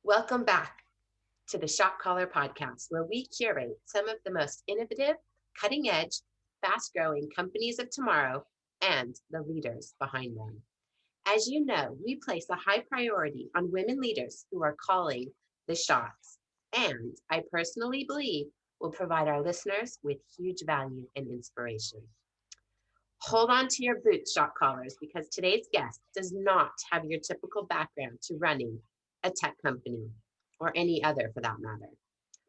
Welcome back to the Shot Caller podcast, where we curate some of the most innovative, cutting edge, fast growing companies of tomorrow and the leaders behind them. As you know, we place a high priority on women leaders who are calling the shots, and I personally believe will provide our listeners with huge value and inspiration. Hold on to your boots, shot callers, because today's guest does not have your typical background to running a tech company or any other for that matter.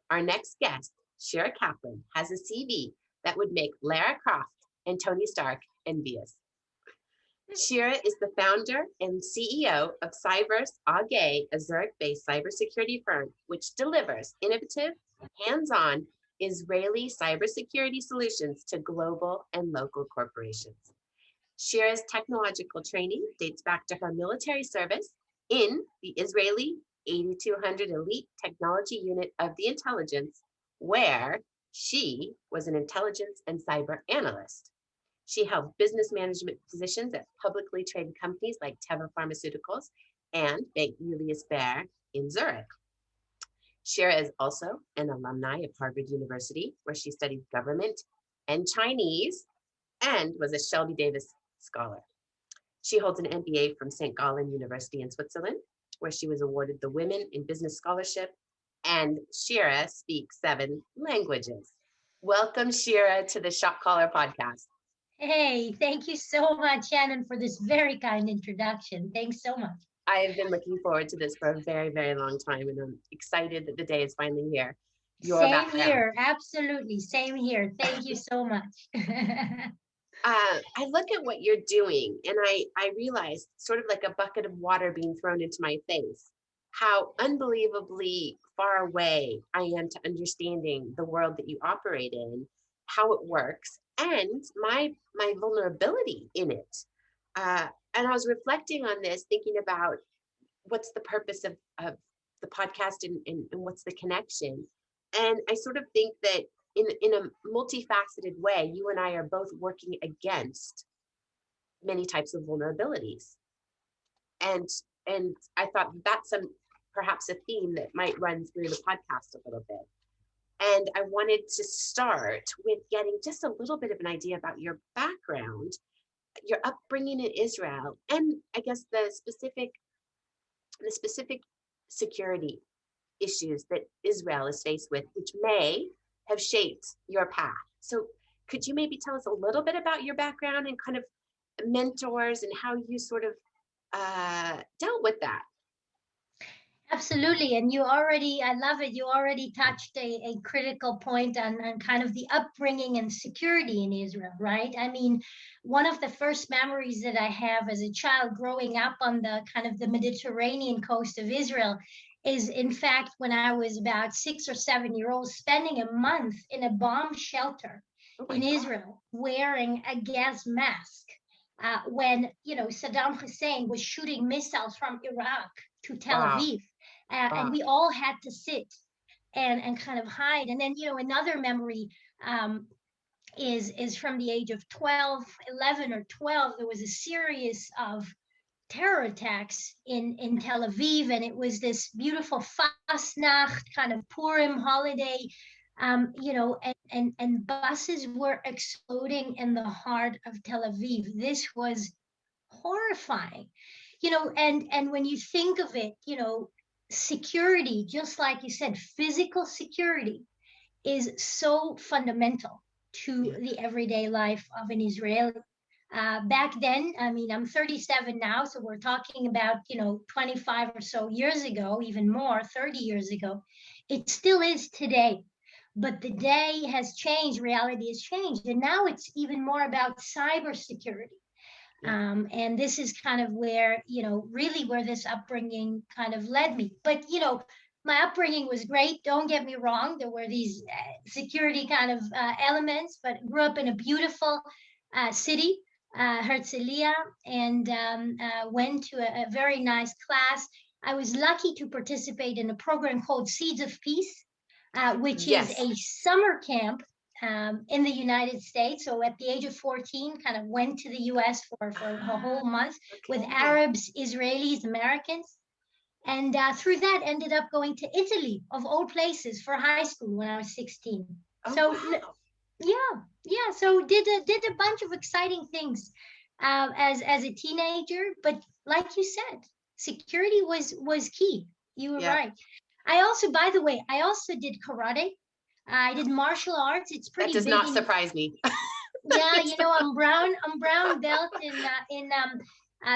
Our next guest, Shira Kaplan, has a CV that would make Lara Croft and Tony Stark envious. Shira is the founder and CEO of Cyverse AG, a Zurich-based cybersecurity firm which delivers innovative, hands-on Israeli cybersecurity solutions to global and local corporations. Shira's technological training dates back to her military service in the Israeli 8200 Elite Technology Unit of the Intelligence, where she was an intelligence and cyber analyst. She held business management positions at publicly traded companies like Teva Pharmaceuticals and Bank Julius Baer in Zurich. Shira is also an alumni of Harvard University, where she studied government and Chinese and was a Shelby Davis Scholar. She holds an MBA from St. Gallen University in Switzerland, where she was awarded the Women in Business Scholarship, and Shira speaks 7 languages. Welcome, Shira, to the Shot Caller podcast. Hey, thank you so much, Shannon, for this very kind introduction. Thanks so much. I have been looking forward to this for a very, very long time, and I'm excited that the day is finally here. Your Same background. here, absolutely. Same here. Thank you so much. I look at what you're doing, and I realize, sort of like a bucket of water being thrown into my face, how unbelievably far away I am to understanding the world that you operate in, how it works, and my vulnerability in it. And I was reflecting on this, thinking about what's the purpose of the podcast and what's the connection. And I sort of think that in a multifaceted way, you and I are both working against many types of vulnerabilities. And I thought that's perhaps a theme that might run through the podcast a little bit. And I wanted to start with getting just a little bit of an idea about your background, your upbringing in Israel, and I guess the specific security issues that Israel is faced with, which may have shaped your path. So could you maybe tell us a little bit about your background and kind of mentors and how you sort of dealt with that? Absolutely. And I love it. You already touched a critical point on kind of the upbringing and security in Israel, right? I mean, one of the first memories that I have as a child growing up on the kind of the Mediterranean coast of Israel is, in fact, when I was about 6 or 7 years old, spending a month in a bomb shelter in Israel wearing a gas mask. When Saddam Hussein was shooting missiles from Iraq to Tel Aviv, and we all had to sit and kind of hide. And then another memory is from the age of 12, 11 or 12. There was a series of terror attacks in Tel Aviv, and it was this beautiful Fastnacht kind of Purim holiday. And buses were exploding in the heart of Tel Aviv. This was horrifying, and when you think of it, security, just like you said, physical security is so fundamental to the everyday life of an Israeli. Back then, I mean, I'm 37 now, so we're talking about, 25 or so years ago, even more, 30 years ago. It still is today. But the day has changed, reality has changed, and now it's even more about cybersecurity. And this is kind of where, really where this upbringing kind of led me. But, my upbringing was great. Don't get me wrong. There were these security kind of elements, but grew up in a beautiful city, Herzliya, and went to a very nice class. I was lucky to participate in a program called Seeds of Peace, which is a summer camp in the United States. So at the age of 14, kind of went to the US for a whole month with Arabs, Israelis, Americans. through that ended up going to Italy, of all places, for high school when I was 16. Oh, So wow. yeah. So did a bunch of exciting things as a teenager. But like you said, security was key. You were Yeah. right. I also, by the way, I also did karate. I did martial arts. It's That pretty does big not in, surprise me. yeah, It's you know, I'm brown belt in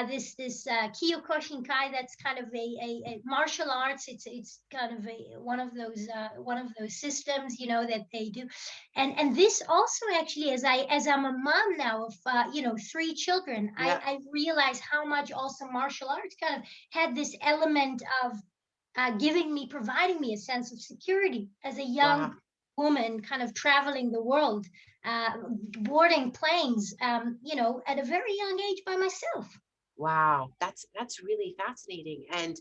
this Kyokushinkai. That's kind of a martial arts. It's kind of a one of those systems, you know, that they do. And this also, actually, as I'm a mom now of you know, 3 children, Yeah. I realize how much also martial arts kind of had this element of providing me a sense of security as a Wow. young woman, kind of traveling the world, boarding planes, you know, at a very young age by myself. Wow. That's really fascinating. And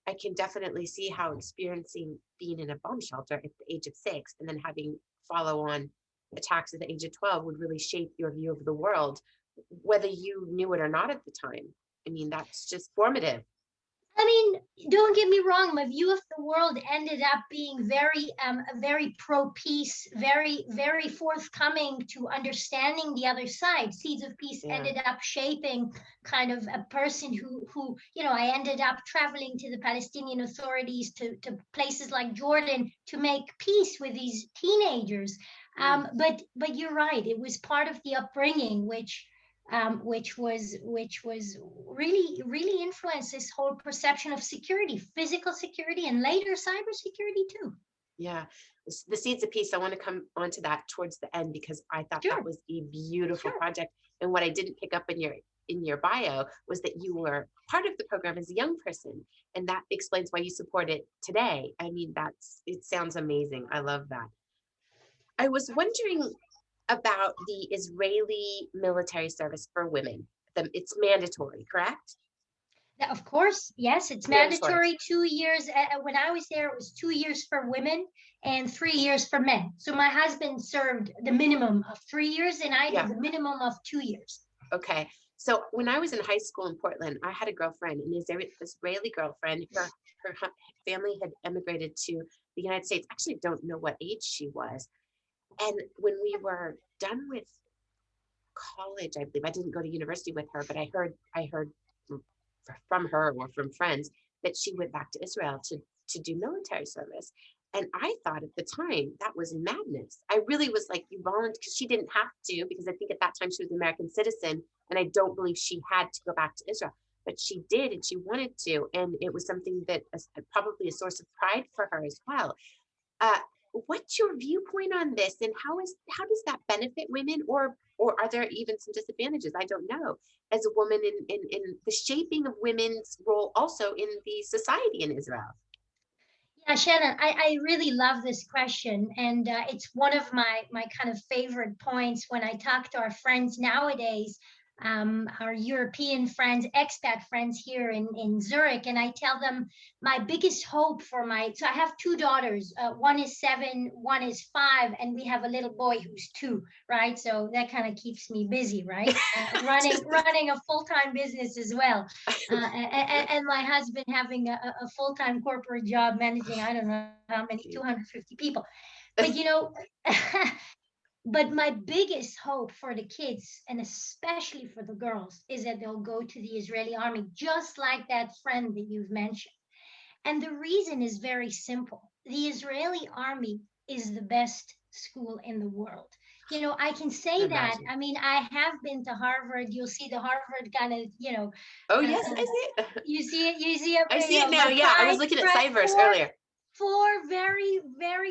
I can definitely see how experiencing being in a bomb shelter at the age of 6 and then having follow on attacks at the age of 12 would really shape your view of the world, whether you knew it or not at the time. I mean, that's just formative. I mean, don't get me wrong. My view of the world ended up being very pro-peace, very forthcoming to understanding the other side. Seeds of Peace Yeah. ended up shaping kind of a person who, you know, I ended up traveling to the Palestinian Authorities, to places like Jordan, to make peace with these teenagers. Mm. But you're right. It was part of the upbringing, which was really influenced this whole perception of security, physical security, and later cybersecurity too. Yeah. The Seeds of Peace, I want to come onto that towards the end because I thought that Sure, was a beautiful sure. project. And what I didn't pick up in your bio was that you were part of the program as a young person. And that explains why you support it today. I mean, it sounds amazing. I love that. I was wondering about the Israeli military service for women. It's mandatory, correct? Of course, yes, it's It's mandatory. mandatory. 2 years. When I was there, it was 2 years for women and 3 years for men. So my husband served the minimum of 3 years, and I did Yeah. the minimum of 2 years. Okay. So when I was in high school in Portland, I had a girlfriend, an Israeli girlfriend. Her family had emigrated to the United States. Actually, don't know what age she was. And when we were done with college, I believe I didn't go to university with her, but I heard from her or from friends that she went back to Israel to do military service. And I thought at the time that was madness. I really was like, you volunteered, because she didn't have to, because I think at that time she was an American citizen. And I don't believe she had to go back to Israel, but she did and she wanted to. And it was something that probably a source of pride for her as well. Uh, what's your viewpoint on this, and how does that benefit women, or are there even some disadvantages? I don't know. As a woman in the shaping of women's role also in the society in Israel. Yeah, Shannon, I really love this question. And it's one of my kind of favorite points when I talk to our friends nowadays, our European friends, expat friends here in Zurich. And I tell them my biggest hope for so I have 2 daughters. One is 7, one is 5, and we have a little boy who's 2, right? So that kind of keeps me busy, right? Running a full-time business as well. And my husband having a full-time corporate job managing, I don't know how many, 250 people. But you know, but my biggest hope for the kids, and especially for the girls, is that they'll go to the Israeli army, just like that friend that you've mentioned. And the reason is very simple. The Israeli army is the best school in the world. You know, I can I say that. imagine. I mean, I have been to Harvard. You'll see the Harvard kind of, you know, Oh uh, yes, uh, I see it. you see it, I you see it know, now. my Yeah, I was looking at five, Cyverse four, earlier. 4 very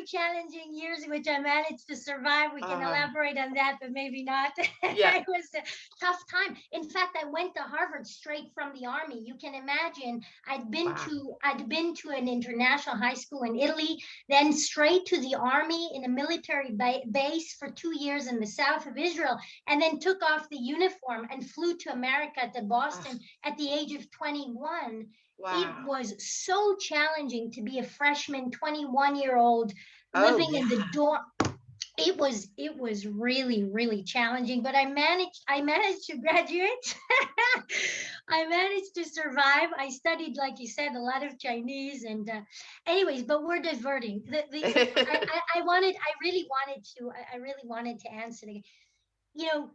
challenging years, which I managed to survive. We can uh, elaborate on that, but maybe not. yeah. It was a tough time. In fact, I went to Harvard straight from the army. You can imagine, Wow. I'd been to an international high school in Italy, then straight to the army in a military base for 2 years in the south of Israel, and then took off the uniform and flew to America, to Boston, at the age of 21. It Wow. was so challenging to be a freshman 21-year-old Oh living in the yeah. dorm. It was really, really challenging, but I managed to graduate. I managed to survive. I studied, like you said, a lot of Chinese, and anyways, but we're diverting. I really wanted to answer the, you know,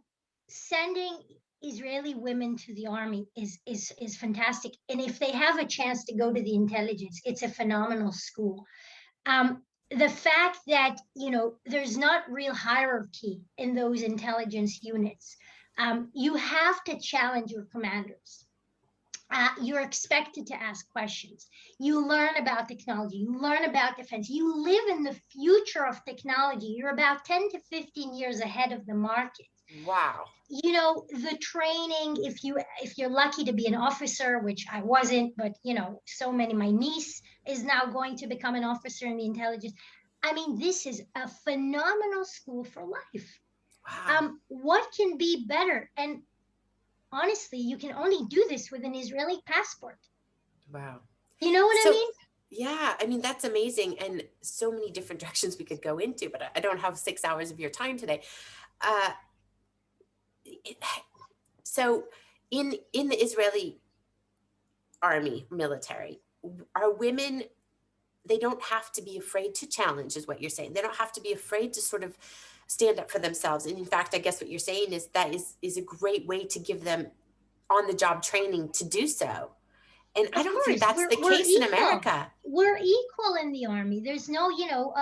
sending Israeli women to the army is fantastic, and if they have a chance to go to the intelligence, it's a phenomenal school. um, the fact that there's not real hierarchy in those intelligence units. You have to challenge your commanders. You're expected to ask questions. You learn about technology. You learn about defense. You live in the future of technology. You're about 10 to 15 years ahead of the market. Wow. The training, if you're lucky to be an officer, which I wasn't, but so many, my niece is now going to become an officer in the intelligence. I mean, this is a phenomenal school for life. Wow. What can be better? And honestly, you can only do this with an Israeli passport. Wow. You know what I mean? Yeah, I mean, that's amazing. And so many different directions we could go into, but I don't have 6 hours of your time today. So in the Israeli army military, are women, they don't have to be afraid to challenge, is what you're saying. They don't have to be afraid to sort of stand up for themselves. And in fact, I guess what you're saying is that is a great way to give them on the job training to do so. And I Of don't think course, that's the we're case in equal. America. We're equal in the army. There's no,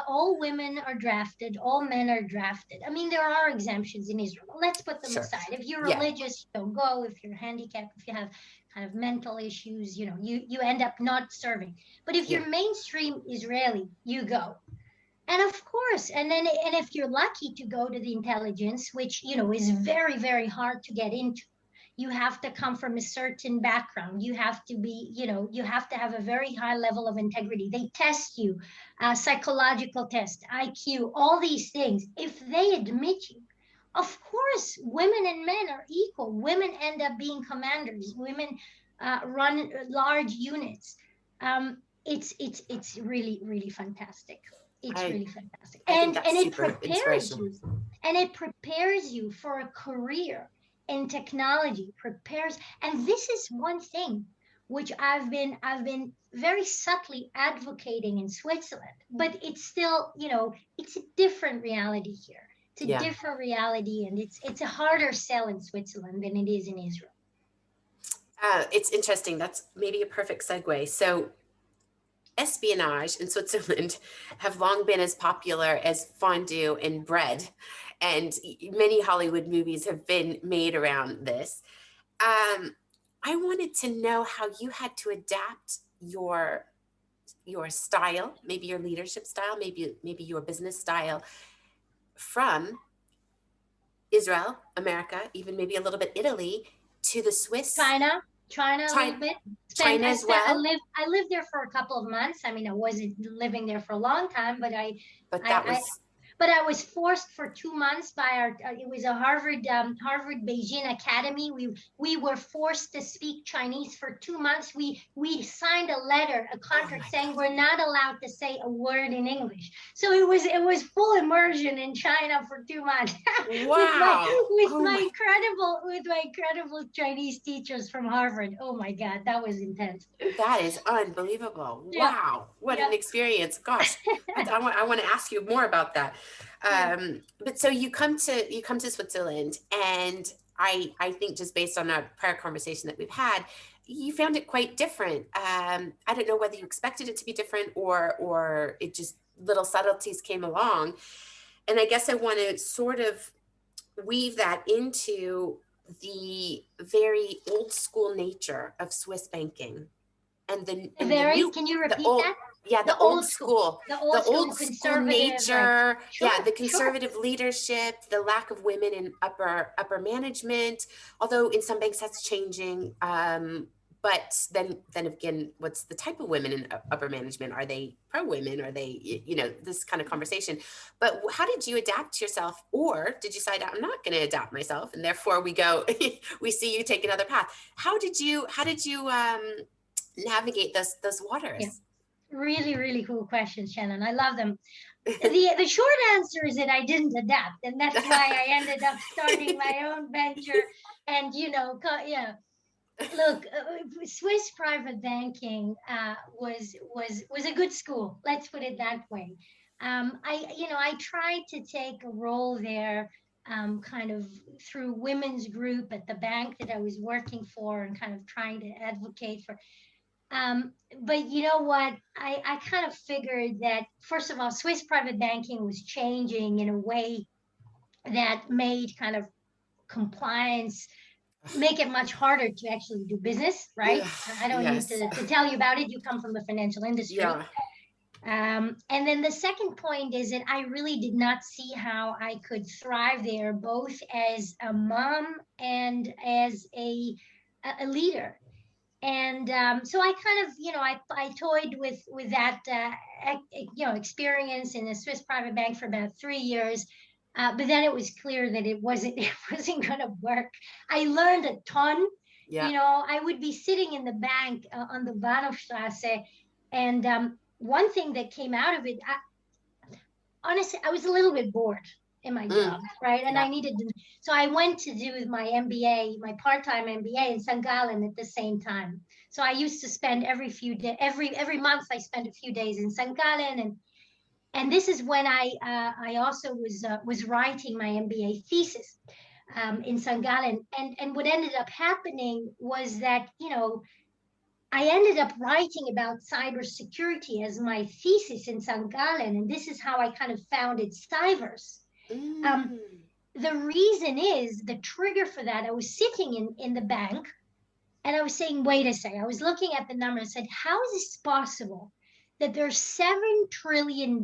all women are drafted, all men are drafted. I mean, there are exemptions in Israel. Let's put them Sure. aside. If you're Yeah. religious, you don't go. If you're handicapped, if you have kind of mental issues, you end up not serving. But if you're mainstream Israeli, you go. And of course, and if you're lucky to go to the intelligence, which is very, very hard to get into, you have to come from a certain background. You have to be, you have to have a very high level of integrity. They test you, psychological test, IQ, all these things. If they admit you, of course, women and men are equal. Women end up being commanders. Women run large units. It's really, really fantastic. It's really fantastic. I think And that's it super prepares inspirational. you, and it prepares you for a career in technology. And this is one thing which I've been very subtly advocating in Switzerland, but it's still, it's a different reality here. It's a different reality, and it's a harder sell in Switzerland than it is in Israel. It's interesting. That's maybe a perfect segue. So espionage in Switzerland have long been as popular as fondue and bread, and many Hollywood movies have been made around this. I wanted to know how you had to adapt your style, maybe your leadership style, maybe your business style from Israel, America, even maybe a little bit Italy, to the Swiss. China a little bit. China as well. I lived there for a couple of months. I mean, I wasn't living there for a long time, but I was forced for 2 months by it was a Harvard Beijing Academy. We were forced to speak Chinese for 2 months. We signed a letter, a contract saying we're not allowed to say a word in English. So it was full immersion in China for 2 months. Wow. with my incredible Chinese teachers from Harvard. Oh my God, that was intense. That is unbelievable. Wow. What an experience. Gosh, I want to ask you more about that. But so you come to Switzerland, and I think just based on our prior conversation that we've had, you found it quite different. I don't know whether you expected it to be different or it just little subtleties came along. And I guess I want to sort of weave that into the very old school nature of Swiss banking. And can you repeat that? Yeah, the old school conservative nature. The conservative leadership, the lack of women in upper management, although in some banks that's changing. But then again, what's the type of women in upper management? Are they pro-women? Are they, this kind of conversation? But how did you adapt yourself? Or did you decide, I'm not going to adapt myself, and therefore we see you take another path? How did you navigate those waters? Really, really cool questions, Shannon. I love them. The short answer is that I didn't adapt, and that's why I ended up starting my own venture. And yeah, look, Swiss private banking was a good school. Let's put it that way. I tried to take a role there, kind of through women's group at the bank that I was working for, and kind of trying to advocate for. But you know what? I kind of figured that, first of all, Swiss private banking was changing in a way that made kind of compliance make it much harder to actually do business, right? Yeah, I don't need yes. to tell you about it. You come from the financial industry. Yeah. And then the second point is that I really did not see how I could thrive there, both as a mom and as a leader. And so I kind of, I toyed with that, experience in a Swiss private bank for about 3 years. But then it was clear that it wasn't it wasn't going to work. I learned a ton. Yeah. I would be sitting in the bank on the Bahnhofstrasse, and one thing that came out of it, honestly, I was a little bit bored in my job, right? And Yeah. I needed to, so I went to do my MBA, my part-time MBA in St. Gallen at the same time. So I used to spend every month I spent a few days in St. Gallen, and this is when I also was writing my MBA thesis in St. Gallen, and what ended up happening was that I ended up writing about cybersecurity as my thesis in St. Gallen, and this is how I kind of founded Cyverse. Um, the reason is the trigger for that. I was sitting in the bank, and I was saying, wait a second. I was looking at the number and said, how is this possible that there's $7 trillion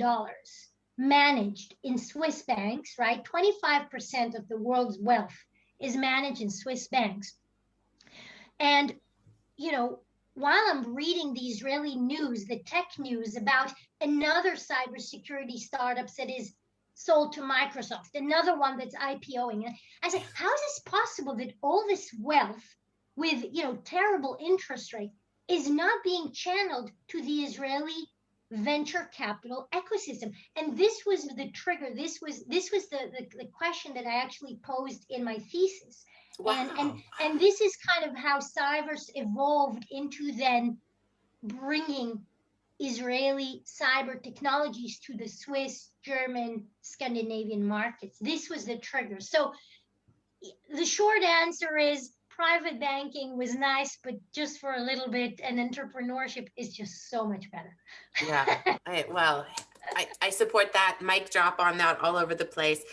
managed in Swiss banks, right? 25% of the world's wealth is managed in Swiss banks. And, while I'm reading the Israeli news, the tech news about another cybersecurity startup that is sold to Microsoft, another one that's IPOing, I said, how is this possible that all this wealth with terrible interest rate is not being channeled to the Israeli venture capital ecosystem? And this was the trigger. This was the question that I actually posed in my thesis. Wow. And this is kind of how Cyverse evolved into then bringing Israeli cyber technologies to the Swiss, German, Scandinavian markets. This was the trigger. So the short answer is private banking was nice, but just for a little bit, and entrepreneurship is just so much better. Yeah. I support that. Mic drop on that all over the place.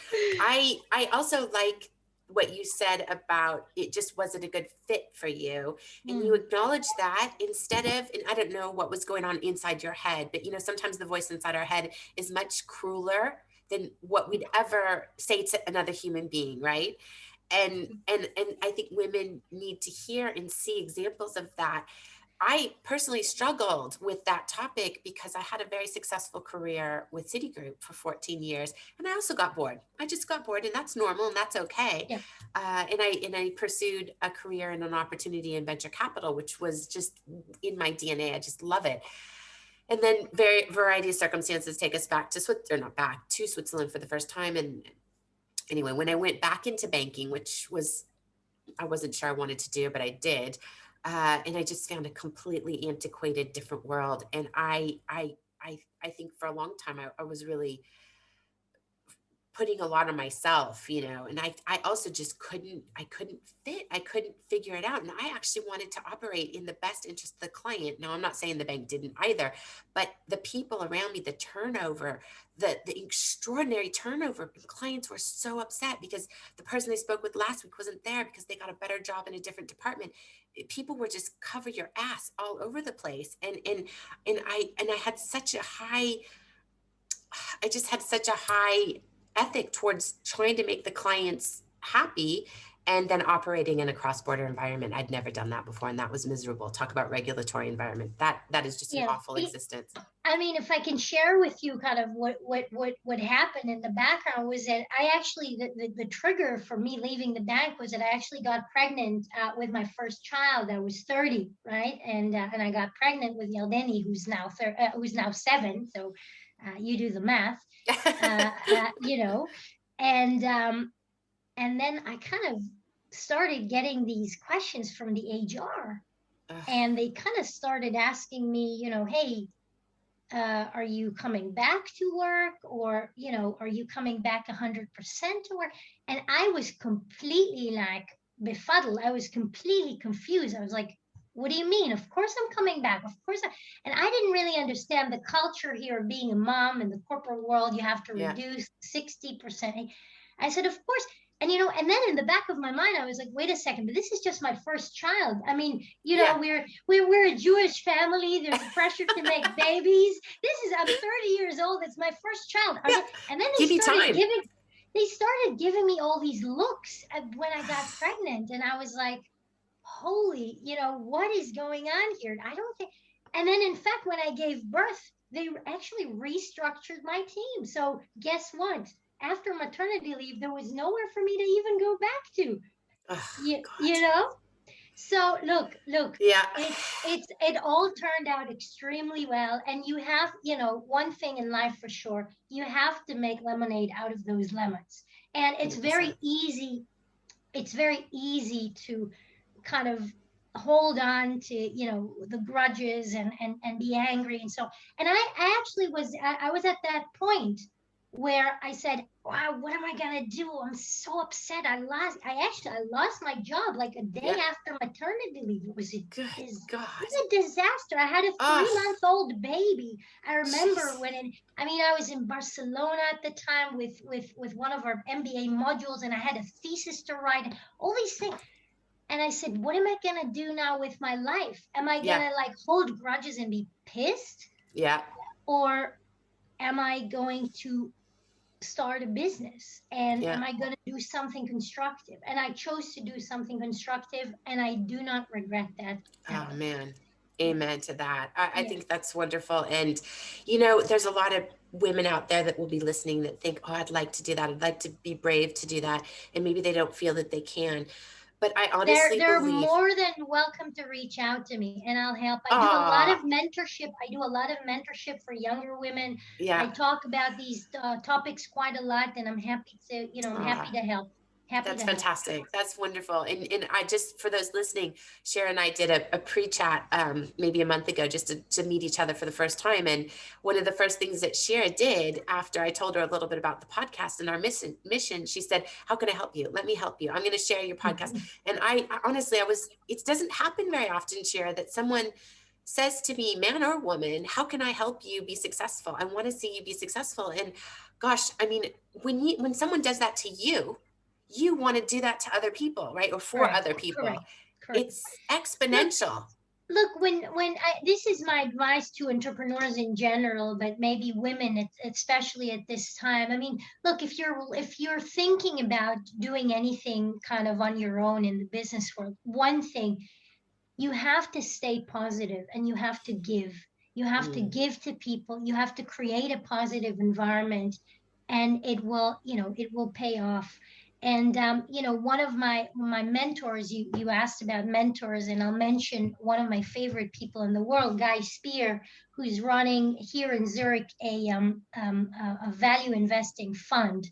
I also like what you said about it just wasn't a good fit for you. And you acknowledge that instead of, and I don't know what was going on inside your head, but sometimes the voice inside our head is much crueler than what we'd ever say to another human being, right? And I think women need to hear and see examples of that. I personally struggled with that topic because I had a very successful career with Citigroup for 14 years, and I also got bored. I just got bored, and that's normal, and that's okay. Yeah. And I pursued a career and an opportunity in venture capital, which was just in my DNA. I just love it. And then variety of circumstances take us back to Switzerland for the first time. And anyway, when I went back into banking, which was I wasn't sure I wanted to do, but I did. And I just found a completely antiquated, different world. And I think for a long time I was really putting a lot on myself, and I also just couldn't fit. I couldn't figure it out. And I actually wanted to operate in the best interest of the client. Now, I'm not saying the bank didn't either, but the people around me, the turnover, the extraordinary turnover, clients were so upset because the person they spoke with last week wasn't there because they got a better job in a different department. People were just cover your ass all over the place. And I had such a high, ethic towards trying to make the clients happy. And then operating in a cross-border environment. I'd never done that before, and that was miserable. Talk about regulatory environment. That is just an Yeah. awful existence. I mean, if I can share with you kind of what happened in the background was that I actually the trigger for me leaving the bank was that I actually got pregnant with my first child. I was 30, right, and I got pregnant with Yaldeni, who's now 7. So you do the math, you know, and then I kind of started getting these questions from the HR, and they kind of started asking me, hey, are you coming back to work, or are you coming back 100% to work? And I was completely like befuddled. I was completely confused. I was like, what do you mean? Of course I'm coming back, of course and I didn't really understand the culture here of being a mom in the corporate world. You have to reduce 60%. I said, of course. And and then in the back of my mind, I was like, wait a second, but this is just my first child. I mean, we're a Jewish family. There's pressure to make babies. I'm 30 years old. It's my first child. And then they started giving me all these looks when I got pregnant, and I was like, holy, what is going on here? I don't think. And then in fact, when I gave birth, they actually restructured my team. So guess what? After maternity leave, there was nowhere for me to even go back to. You know? So look, it all turned out extremely well. And you have, one thing in life for sure, you have to make lemonade out of those lemons. And it's 100%. It's very easy to kind of hold on to, the grudges and be angry. And so, and I actually was at that point where I said, wow, what am I going to do? I'm so upset. I lost my job like a day after maternity leave. It was a disaster. I had a 3-month-old baby. I remember I was in Barcelona at the time with one of our MBA modules, and I had a thesis to write, all these things. And I said, what am I going to do now with my life? Am I going to hold grudges and be pissed? Yeah. Or am I going to start a business, and am I going to do something constructive? And I chose to do something constructive, and I do not regret that. Oh man, amen to that. I think that's wonderful. And there's a lot of women out there that will be listening that think, oh, I'd like to do that, I'd like to be brave to do that, and maybe they don't feel that they can. But I honestly they're believe more than welcome to reach out to me, and I'll help. I do a lot of mentorship for younger women. I talk about these topics quite a lot, and I'm happy to, I'm happy to help. That's fantastic. That's wonderful. And I just, for those listening, Shira and I did a pre-chat maybe a month ago just to meet each other for the first time. And one of the first things that Shira did after I told her a little bit about the podcast and our mission, she said, how can I help you? Let me help you. I'm going to share your podcast. And I honestly, it doesn't happen very often, Shira, that someone says to me, man or woman, how can I help you be successful? I want to see you be successful. And gosh, I mean, when someone does that to you, you want to do that to other people, right? Or for other people. Correct. It's exponential. Look, this is my advice to entrepreneurs in general, but maybe women, especially at this time. I mean, look, if you're thinking about doing anything kind of on your own in the business world, one thing, you have to stay positive, and you have to give. You have to give to people. You have to create a positive environment, and it will pay off. And one of my mentors, you asked about mentors, and I'll mention one of my favorite people in the world, Guy Spear, who's running here in Zurich a value investing fund.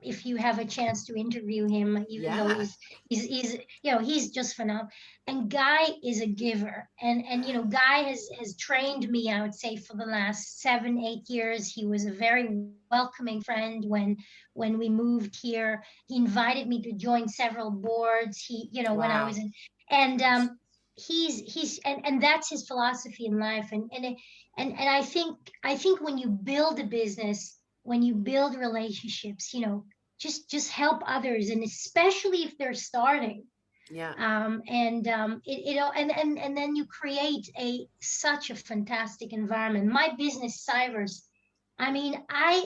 If you have a chance to interview him, even though he's just phenomenal. And Guy is a giver, and Guy has trained me, I would say, for the last 7-8 years. He was a very welcoming friend when we moved here. He invited me to join several boards. When I was in, and he's and that's his philosophy in life. And I think when you build a business, when you build relationships, just help others, and especially if they're starting. And then you create such a fantastic environment. My business, Cyverse, I mean, I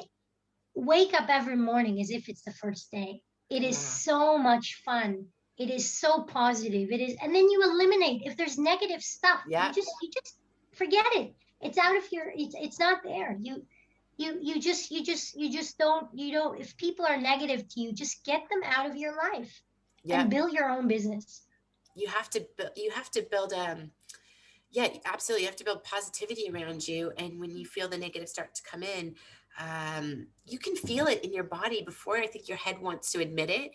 wake up every morning as if it's the first day. It is Wow. so much fun. It is so positive. It is, and then you eliminate if there's negative stuff. Yeah. You just forget it. It's out of your. It's not there. You just don't. You don't. If people are negative to you, just get them out of your life Yeah. and build your own business. You have to build yeah, absolutely. You have to build positivity around you. And when you feel the negative start to come in, you can feel it in your body before I think your head wants to admit it.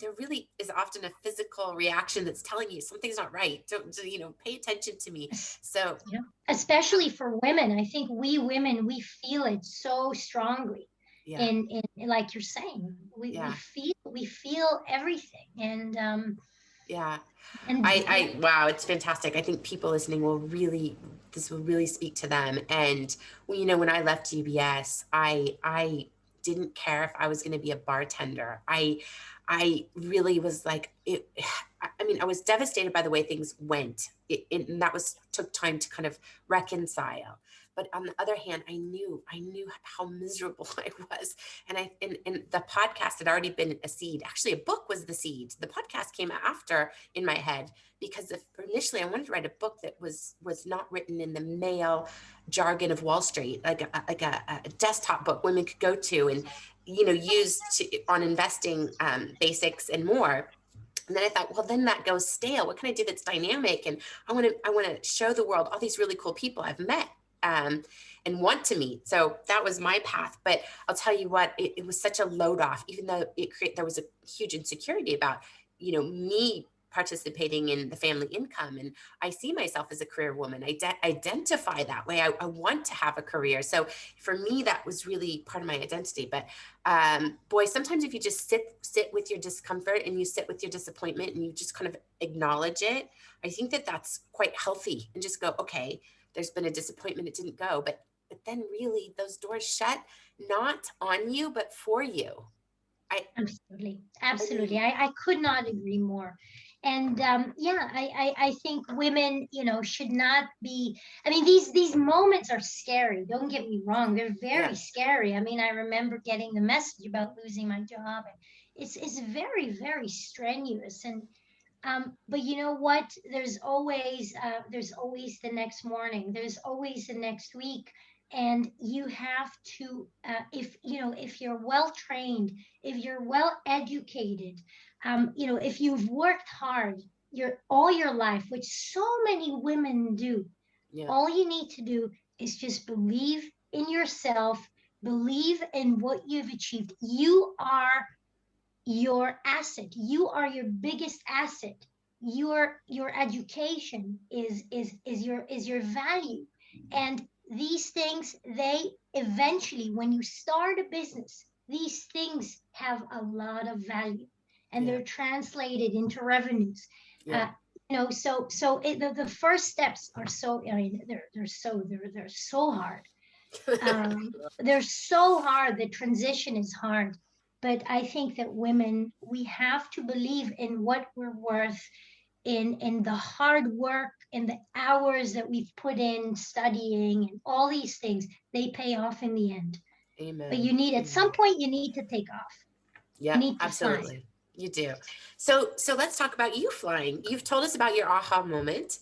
There really is often a physical reaction that's telling you something's not right. Don't, pay attention to me. So, Yeah. Especially for women, I think we women we feel it so strongly. yeah, In like you're saying, yeah, we feel everything, yeah. and yeah. Wow, it's fantastic. I think people listening this will really speak to them. And when I left UBS, I didn't care if I was going to be a bartender. I really was like it. I mean, I was devastated by the way things went, and that took time to kind of reconcile. But on the other hand, I knew how miserable I was, and the podcast had already been a seed. Actually, a book was the seed. The podcast came after in my head, because initially I wanted to write a book that was not written in the male jargon of Wall Street, like a desktop book women could go to and use on investing basics and more. And then I thought, well, then that goes stale. What can I do that's dynamic? And I want to show the world all these really cool people I've met and want to meet. So that was my path. But I'll tell you what, it was such a load off, even though there was a huge insecurity about, me participating in the family income. And I see myself as a career woman. I identify that way. I want to have a career. So for me, that was really part of my identity. But boy, sometimes if you just sit with your discomfort and you sit with your disappointment and you just kind of acknowledge it, I think that's quite healthy, and just go, okay, there's been a disappointment, it didn't go, but then really those doors shut, not on you, but for you. Absolutely. I could not agree more. And yeah, I think women, should not be. I mean, these moments are scary. Don't get me wrong; they're Yeah, very scary. I mean, I remember getting the message about losing my job, and it's very very strenuous. And but you know what? There's always the next morning. There's always the next week, and you have to, if you're well trained, if you're well educated, if you've worked hard all your life, which so many women do, yeah, all you need to do is just believe in yourself, believe in what you've achieved. You are your asset. You are your biggest asset. Your education is your value. And these things, they eventually, when you start a business, these things have a lot of value, and yeah, they're translated into revenues. yeah, Uh, the first steps are so, I mean, they're so hard. They're so hard. The transition is hard. But I think that women, we have to believe in what we're worth, in the hard work, in the hours that we've put in studying, and all these things. They pay off in the end. But amen, you need, at amen. some point, you need to take off. You Yeah, need to fly. absolutely. You do. So let's talk about you flying. You've told us about your aha moment,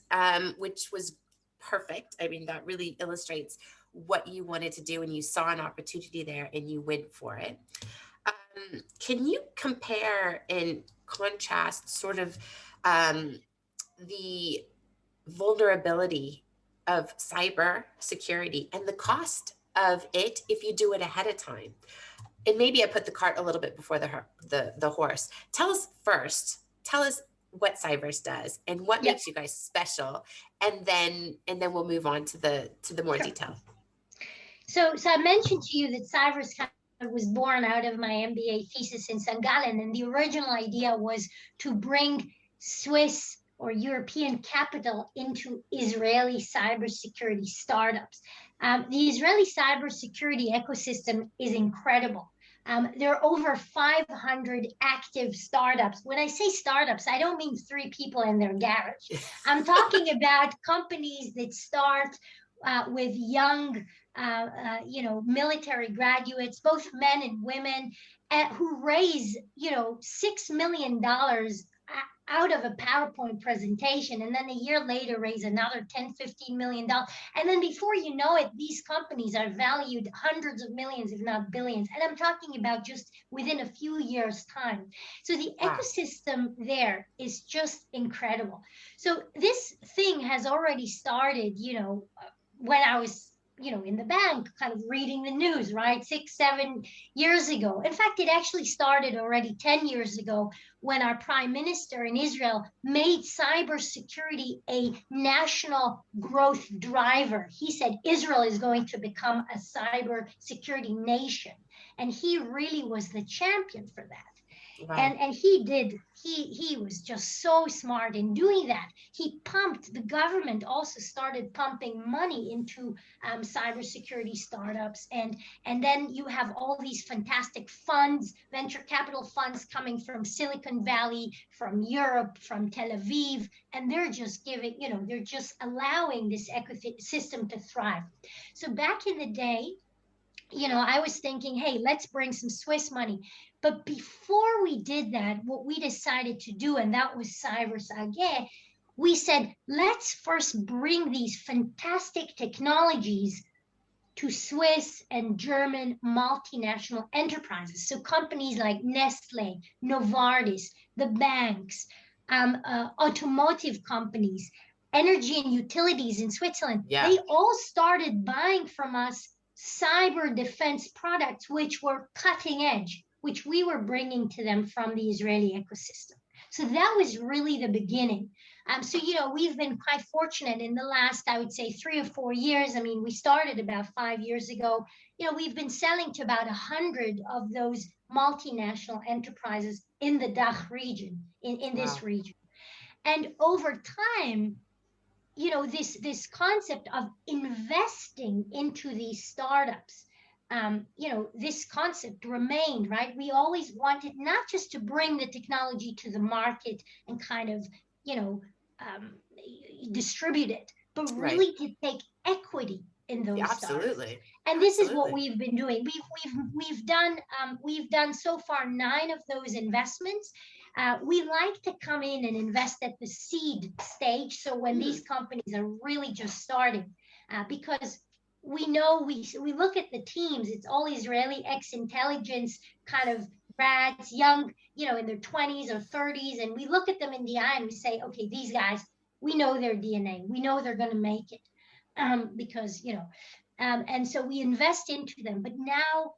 which was perfect. I mean, that really illustrates what you wanted to do, and you saw an opportunity there and you went for it. Can you compare and contrast sort of the vulnerability of cyber security and the cost of it if you do it ahead of time? And maybe I put the cart a little bit before the horse. Tell us what Cyverse does and what Yep. makes you guys special, and then we'll move on to the more Sure. detail. So I mentioned to you that Cyverse kind of was born out of my MBA thesis in St. Gallen, and the original idea was to bring Swiss or European capital into Israeli cybersecurity startups. The Israeli cybersecurity ecosystem is incredible. There are over 500 active startups. When I say startups, I don't mean 3 people in their garage. I'm talking about companies that start with young military graduates, both men and women, who raise, $6 million out of a PowerPoint presentation, and then a year later raise another 10, $15 million. And then before you know it, these companies are valued hundreds of millions, if not billions. And I'm talking about just within a few years' time. So the ecosystem there is just incredible. So this thing has already started, when I was in the bank, kind of reading the news, right? 6, 7 years ago. In fact, it actually started already 10 years ago when our prime minister in Israel made cybersecurity a national growth driver. He said Israel is going to become a cybersecurity nation. And he really was the champion for that. Wow. And he was just so smart in doing that. The government also started pumping money into cybersecurity startups. And then you have all these fantastic funds, venture capital funds coming from Silicon Valley, from Europe, from Tel Aviv, and they're just they're just allowing this ecosystem to thrive. So back in the day, I was thinking, hey, let's bring some Swiss money. But before we did that, what we decided to do, and that was Cyverse AG, we said, let's first bring these fantastic technologies to Swiss and German multinational enterprises. So companies like Nestle, Novartis, the banks, automotive companies, energy and utilities in Switzerland, they all started buying from us cyber defense products, which were cutting edge, which we were bringing to them from the Israeli ecosystem. So that was really the beginning. So, we've been quite fortunate in the last, I would say, 3 or 4 years. I mean, we started about 5 years ago. We've been selling to about 100 of those multinational enterprises in the DACH region, in this region. And over time, this concept of investing into these startups, this concept remained, right? We always wanted not just to bring the technology to the market and kind of, distribute it, but really to take equity in those startups. And this is what we've been doing. We've done so far 9 of those investments. We like to come in and invest at the seed stage. So when these companies are really just starting, because we know we look at the teams, it's all Israeli ex-intelligence kind of grads, young, in their 20s or 30s. And we look at them in the eye and we say, okay, these guys, we know their DNA. We know they're going to make it because, and so we invest into them. But now,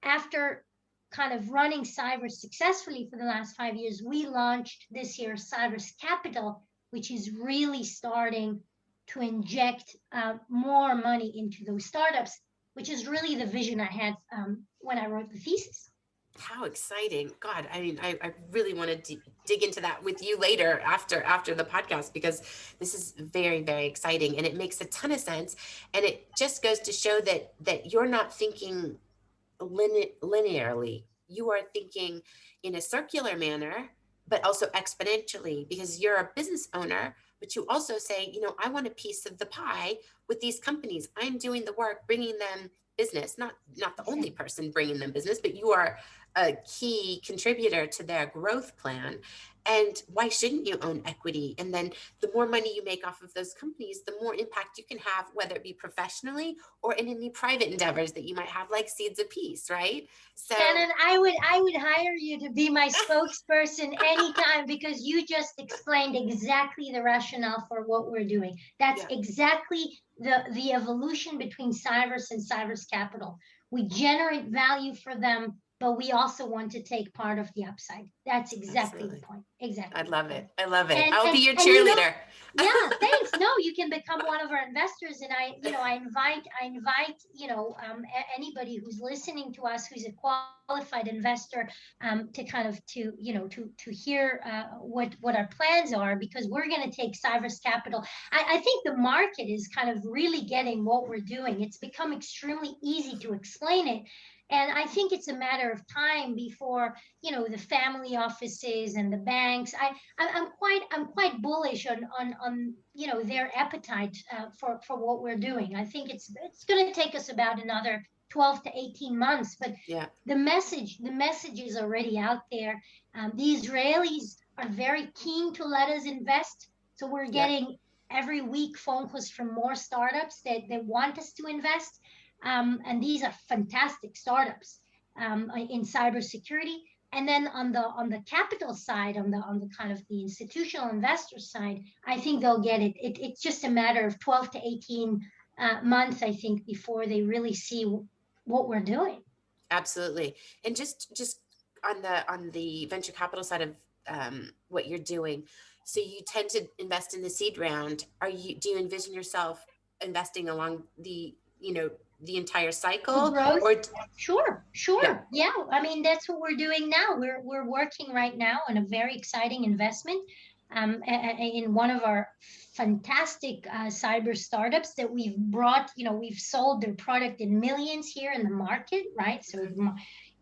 after kind of running Cyverse successfully for the last 5 years, we launched this year Cyverse Capital, which is really starting to inject more money into those startups, which is really the vision I had when I wrote the thesis. How exciting. God, I mean, I really want to dig into that with you later after the podcast, because this is very, very exciting and it makes a ton of sense. And it just goes to show that you're not thinking linearly. You are thinking in a circular manner, but also exponentially, because you're a business owner, but you also say, I want a piece of the pie with these companies. I'm doing the work, bringing them business, not the only person bringing them business, but you are a key contributor to their growth plan. And why shouldn't you own equity? And then the more money you make off of those companies, the more impact you can have, whether it be professionally or in any private endeavors that you might have, like Seeds of Peace, right? So, Shannon, I would hire you to be my spokesperson anytime, because you just explained exactly the rationale for what we're doing. That's exactly the evolution between Cyverse and Cyverse Capital. We generate value for them, but we also want to take part of the upside. That's exactly the point. Exactly. I love it. I'll be your cheerleader. Thanks. No, you can become one of our investors. And I invite, anybody who's listening to us, who's a qualified investor, to kind of, to hear what our plans are, because we're going to take Cyverse Capital. I think the market is kind of really getting what we're doing. It's become extremely easy to explain it. And I think it's a matter of time before, the family offices and the banks. I'm quite bullish on their appetite for what we're doing. I think it's going to take us about another 12 to 18 months, but Yeah. the message is already out there. The Israelis are very keen to let us invest, so we're Yeah. getting every week phone calls from more startups that want us to invest. And these are fantastic startups in cybersecurity. And then on the capital side, on the kind of the institutional investor side, I think they'll get it. It's just a matter of 12 to 18 months, I think, before they really see what we're doing. Absolutely. And just on the venture capital side of what you're doing, so you tend to invest in the seed round. Do you envision yourself investing along the entire The cycle, growth, or sure, yeah, sure. Yeah, I mean, that's what we're doing now. We're working right now on a very exciting investment in one of our fantastic cyber startups that we've brought. We've sold their product in millions here in the market, right? So okay,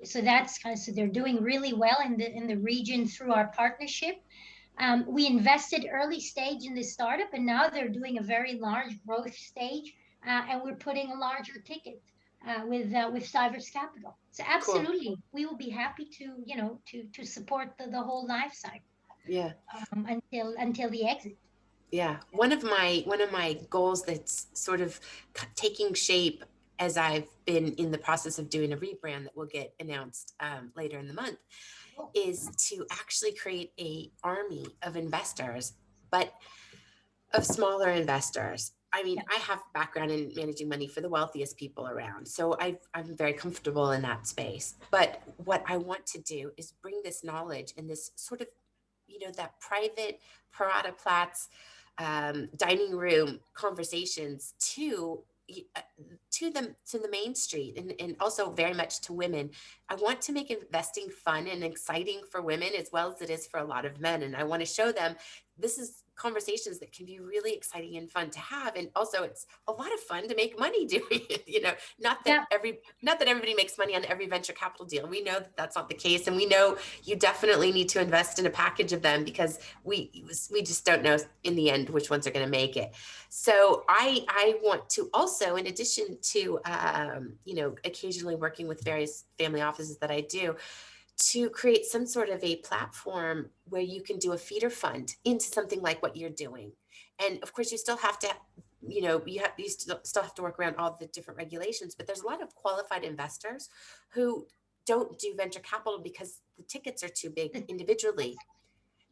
so that's kind of, so they're doing really well in the region through our partnership. We invested early stage in this startup, and now they're doing a very large growth stage, and we're putting a larger ticket with Cyverse Capital. So cool, absolutely, we will be happy to support the whole life cycle yeah. until the exit. Yeah, one of my goals that's sort of taking shape as I've been in the process of doing a rebrand that will get announced later in the month is to actually create a army of investors, but of smaller investors. I mean, Yeah, I have background in managing money for the wealthiest people around, so I'm very comfortable in that space. But what I want to do is bring this knowledge and this sort of, that private Parada Platz dining room conversations to the main street, and also very much to women. I want to make investing fun and exciting for women as well as it is for a lot of men. And I want to show them this is conversations that can be really exciting and fun to have. And also it's a lot of fun to make money doing it. Not that yeah, everybody makes money on every venture capital deal. We know that that's not the case. And we know you definitely need to invest in a package of them because we just don't know in the end which ones are going to make it. So I want to also, in addition to occasionally working with various family offices that I do, to create some sort of a platform where you can do a feeder fund into something like what you're doing. And of course, you still have to, you still have to work around all the different regulations, but there's a lot of qualified investors who don't do venture capital because the tickets are too big individually.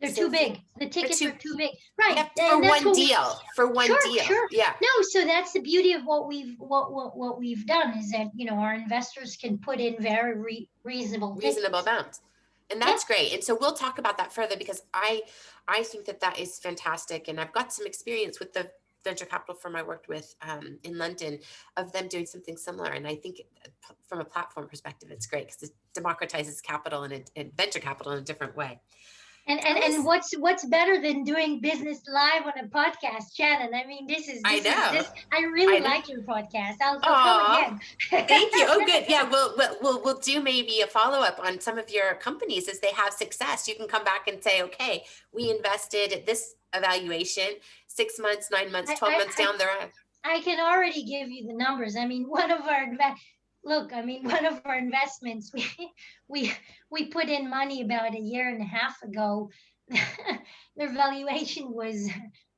they're So too big. The they're tickets too, are too big, right? yeah, for And that's one what we. deal, for one Sure, deal. sure. Yeah. No, so that's the beauty of what we've done is that our investors can put in very reasonable Reasonable tickets. amount. And Yeah, that's great. And so we'll talk about that further because I think that is fantastic. And I've got some experience with the venture capital firm I worked with in London of them doing something similar. And I think from a platform perspective, it's great because it democratizes capital and venture capital in a different way. and what's better than doing business live on a podcast, Shannon? I mean, this is I this is know. this. I I really know. like your podcast. I'll come Aw, again. thank you. Oh, good. Yeah, we'll do maybe a follow up on some of your companies as they have success. You can come back and say, okay, we invested at this evaluation 6 months, 9 months, I, 12 I months I down the road. I can already give you the numbers. I mean, one of our investments, we we put in money about a year and a half ago. Their valuation was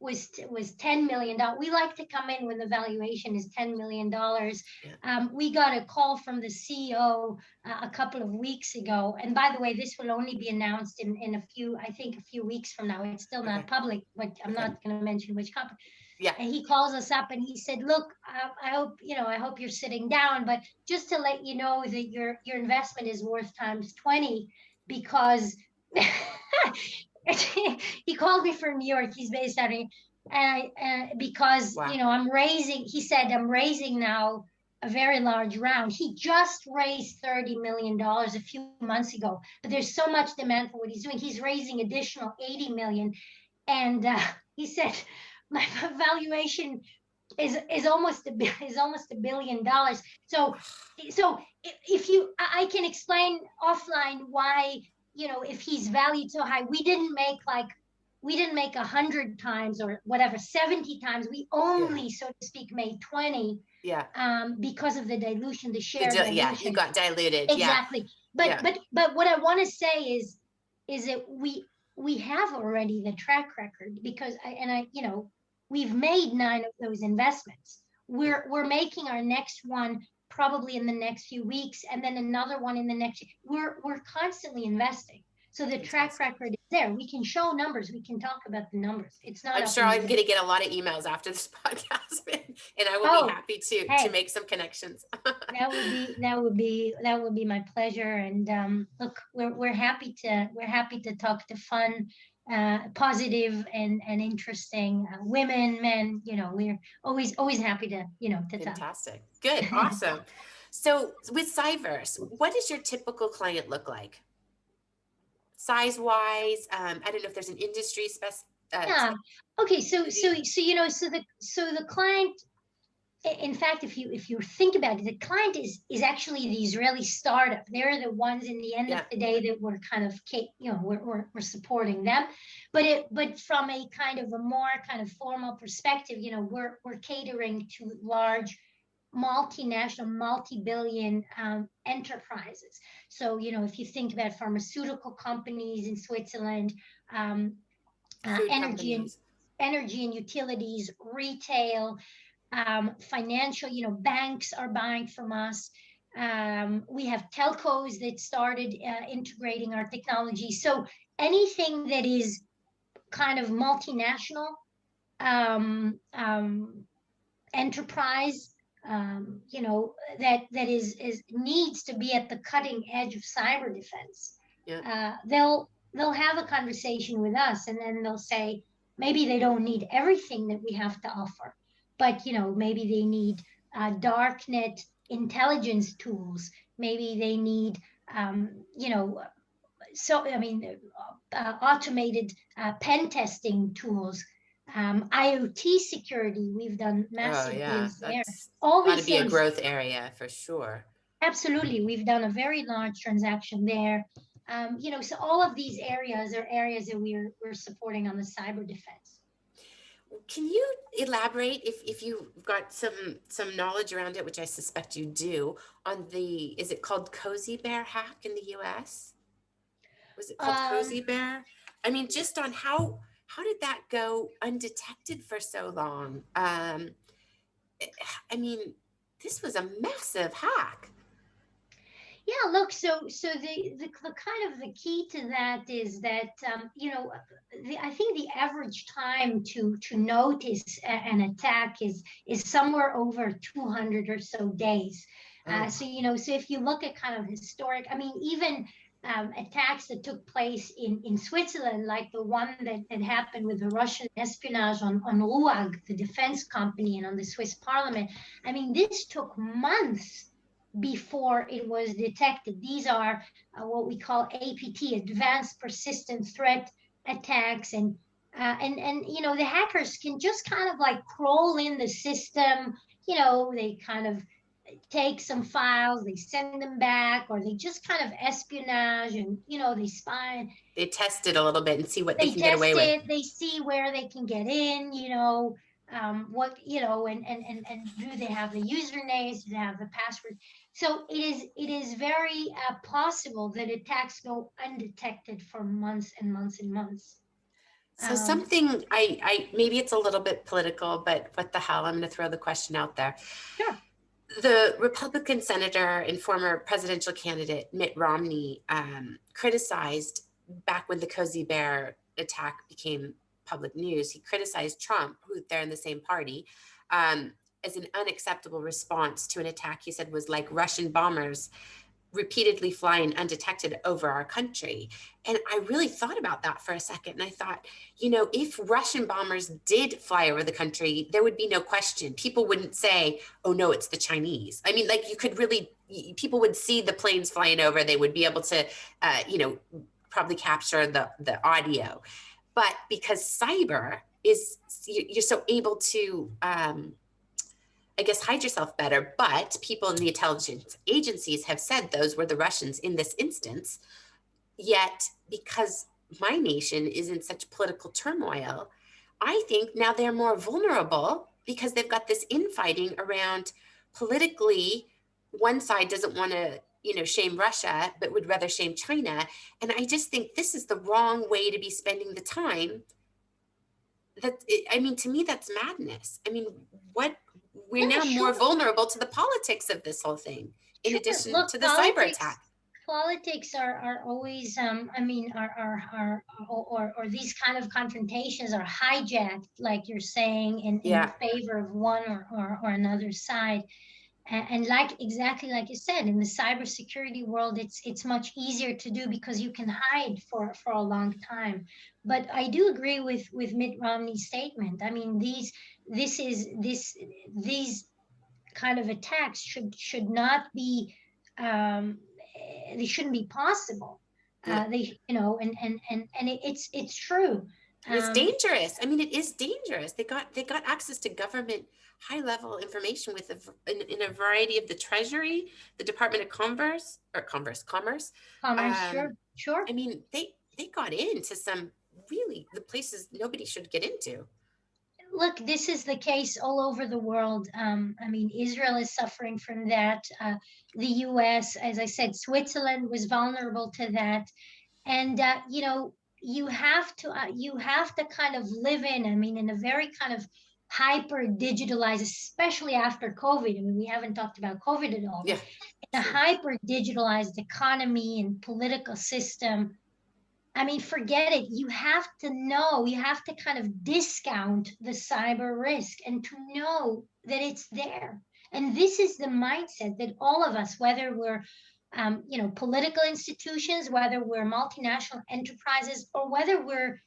$10 million. We like to come in when the valuation is $10 million. Yeah. We got a call from the CEO a couple of weeks ago, and by the way, this will only be announced in a few weeks from now. It's still Okay. not public, but I'm Okay. not going to mention which company. Yeah. And he calls us up and he said, "Look, I hope you're sitting down, but just to let you know that your investment is worth times 20 because." He called me from New York. He's based out of, because Wow. He said I'm raising now a very large round. He just raised $30 million a few months ago, but there's so much demand for what he's doing. He's raising additional 80 million, and he said my valuation is almost $1 billion. So if you, I can explain offline why, if he's valued so high, we didn't make 100 times or whatever, 70 times. We only, so to speak, made 20. Yeah. Because of the dilution, the share dilution. Yeah, you got diluted. Exactly. Yeah. But what I want to say is that we have already the track record, because we've made 9 of those investments. We're making our next one probably in the next few weeks, and then another one in the next. We're constantly investing. So the track record is there. We can show numbers. We can talk about the numbers. It's not. I'm sure I'm going to get a lot of emails after this podcast, and I will be happy to make some connections. that would be my pleasure. And look, we're happy to talk to fun, positive and interesting women, men. We're always happy to to talk. Fantastic. Good. Awesome. So with Cyverse, what does your typical client look like? Size wise, I don't know if there's an industry yeah. Okay. So the client, in fact, if you think about it, the client is actually the Israeli startup. They're the ones in the end of the day that we're kind of, we're supporting them. But from a kind of a more kind of formal perspective, we're catering to large multinational, multi-billion enterprises. So, if you think about pharmaceutical companies in Switzerland, energy and utilities, retail, financial, banks are buying from us. We have telcos that started integrating our technology. So anything that is kind of multinational enterprise, that is needs to be at the cutting edge of cyber defense. They'll have a conversation with us, and then they'll say maybe they don't need everything that we have to offer, but maybe they need darknet intelligence tools. Maybe they need automated pen testing tools. IoT security, we've done massive deals there. All these things, a growth area for sure. Absolutely, we've done a very large transaction there. So all of these areas are areas that we're supporting on the cyber defense. Can you elaborate, if you've got some knowledge around it, which I suspect you do, on is it called Cozy Bear hack in the US? Was it called Cozy Bear? I mean, just on how did that go undetected for so long? I mean, this was a massive hack. Yeah, look, so the kind of the key to that is that I think the average time to notice an attack is somewhere over 200 or so days. So if you look at kind of historic, I mean, even attacks that took place in Switzerland, like the one that happened with the Russian espionage on RUAG, the defense company, and on the Swiss parliament. I mean, this took months before it was detected. These are what we call APT, advanced persistent threat attacks, and the hackers can just kind of like crawl in the system. They kind of take some files, they send them back, or they just kind of espionage, and they spy. They test it a little bit and see what they can get away with. They see where they can get in. What and do they have the usernames? Do they have the password? So it is very possible that attacks go undetected for months and months and months. So something I maybe it's a little bit political, but what the hell? I'm going to throw the question out there. Sure. The Republican senator and former presidential candidate Mitt Romney criticized, back when the Cozy Bear attack became public news, he criticized Trump, who they're in the same party, as an unacceptable response to an attack he said was like Russian bombers repeatedly flying undetected over our country. And I really thought about that for a second. And I thought, if Russian bombers did fly over the country, there would be no question. People wouldn't say, oh no, it's the Chinese. I mean, like people would see the planes flying over. They would be able to, probably capture the audio. But because cyber is, you're so able to, I guess, hide yourself better. But people in the intelligence agencies have said those were the Russians in this instance. Yet, because my nation is in such political turmoil, I think now they're more vulnerable because they've got this infighting around politically. One side doesn't want to, shame Russia, but would rather shame China. And I just think this is the wrong way to be spending the time. To me, that's madness. We're Yeah, now more sure. vulnerable to the politics of this whole thing, in Sure. addition Look, to the cyber attack. politics are always, or these kind of confrontations are hijacked, like you're saying, in Yeah. favor of one or another side. And exactly like you said, in the cybersecurity world, it's much easier to do because you can hide for a long time. But I do agree with Mitt Romney's statement. I mean, these kind of attacks should not be, um, they shouldn't be possible. Yeah. It's true. And it's dangerous. It is dangerous. They got access to government high level information with in a variety of the Treasury, the Department of Commerce. Commerce, sure. They got into some really the places nobody should get into. Look, this is the case all over the world. Israel is suffering from that. The US, as I said, Switzerland was vulnerable to that. And you have to kind of live in a very kind of hyper digitalized, especially after COVID. We haven't talked about COVID at all. Yeah, in a hyper digitalized economy and political system, forget it. You have to kind of discount the cyber risk and to know that it's there. And this is the mindset that all of us, whether we're political institutions, whether we're multinational enterprises, or whether we're,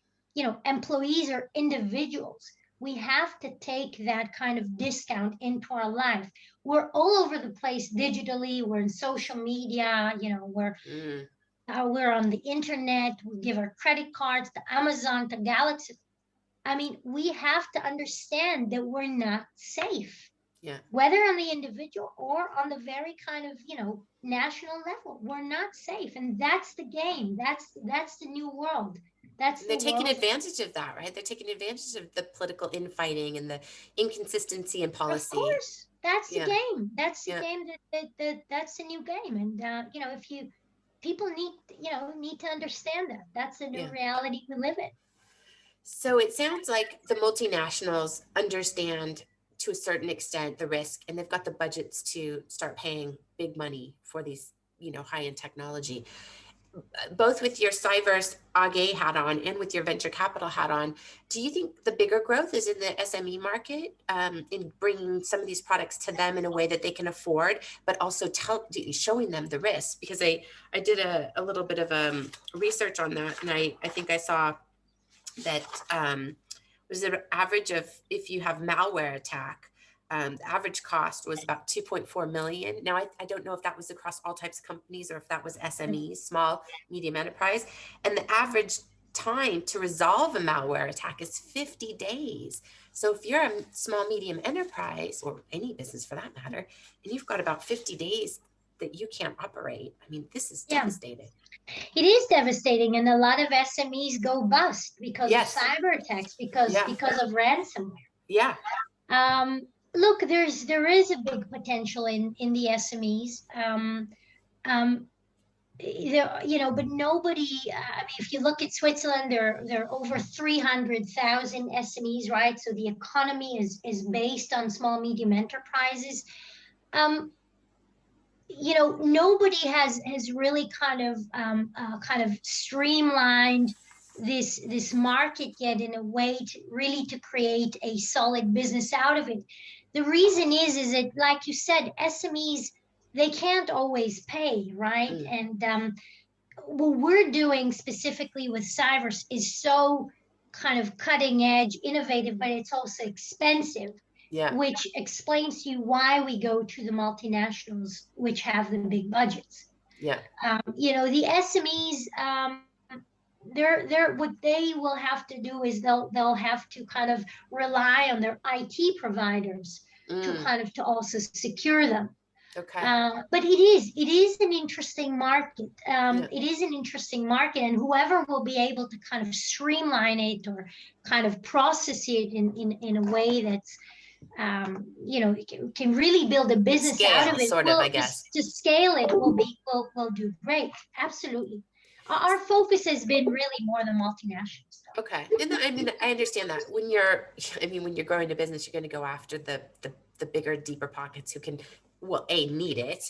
employees or individuals, we have to take that kind of discount into our life. We're all over the place digitally. We're in social media, we're on the internet. We give our credit cards to Amazon, to Galaxy. We have to understand that we're not safe. Yeah. Whether on the individual or on the very kind of, national level, we're not safe. And that's the game. That's the new world. They're taking advantage of that, right? They're taking advantage of the political infighting and the inconsistency in policy. Of course, that's the game. That's the game that's the new game. And people need to understand that that's the new reality we live in. So it sounds like the multinationals understand to a certain extent the risk, and they've got the budgets to start paying big money for these, high-end technology. Both with your Cyverse AG hat on and with your venture capital hat on, do you think the bigger growth is in the SME market, in bringing some of these products to them in a way that they can afford, but also showing them the risk? Because I did a little bit of research on that, and I think I saw that was an average of, if you have malware attack, the average cost was about 2.4 million. Now, I don't know if that was across all types of companies or if that was SMEs, small, medium enterprise. And the average time to resolve a malware attack is 50 days. So if you're a small, medium enterprise, or any business for that matter, and you've got about 50 days that you can't operate, this is devastating. It is devastating, and a lot of SMEs go bust because of cyber attacks, because of ransomware. Yeah. Look, there is a big potential in the SMEs. But nobody. If you look at Switzerland, there are over 300,000 SMEs, right? So the economy is based on small medium enterprises. Nobody has really kind of streamlined this market yet in a way to create a solid business out of it. The reason is that, like you said, SMEs, they can't always pay, right? And what we're doing specifically with Cyverse is so kind of cutting edge, innovative, but it's also expensive. Yeah. Which explains to you why we go to the multinationals, which have the big budgets. Yeah. The SMEs, they're what they will have to do is they'll have to kind of rely on their IT providers Mm, kind of to also secure them. okay. But it is an interesting market. Yeah. It is an interesting market, and whoever will be able to kind of streamline it or kind of process it in a way that's can really build a With business out scale, of it. sort of, I Well, guess. to scale it will do great. Absolutely. Our focus has been really more the multinational stuff. Okay. And I mean, I understand that when you're growing a business, you're going to go after the bigger, deeper pockets who can, well, A, need it,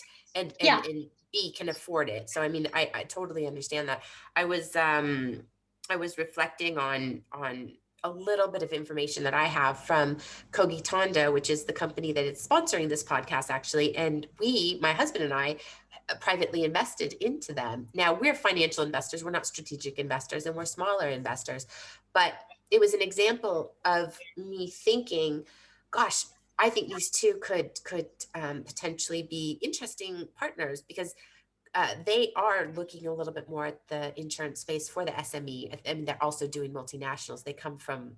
Yeah. and B, can afford it. So, I mean, I totally understand that. I was reflecting on a little bit of information that I have from Kogi Tonda, which is the company that is sponsoring this podcast, actually. And my husband and I, privately invested into them. Now we're financial investors, we're not strategic investors, and we're smaller investors. But it was an example of me thinking, gosh, I think these two could potentially be interesting partners, because they are looking a little bit more at the insurance space for the SME. I mean, they're also doing multinationals. They come from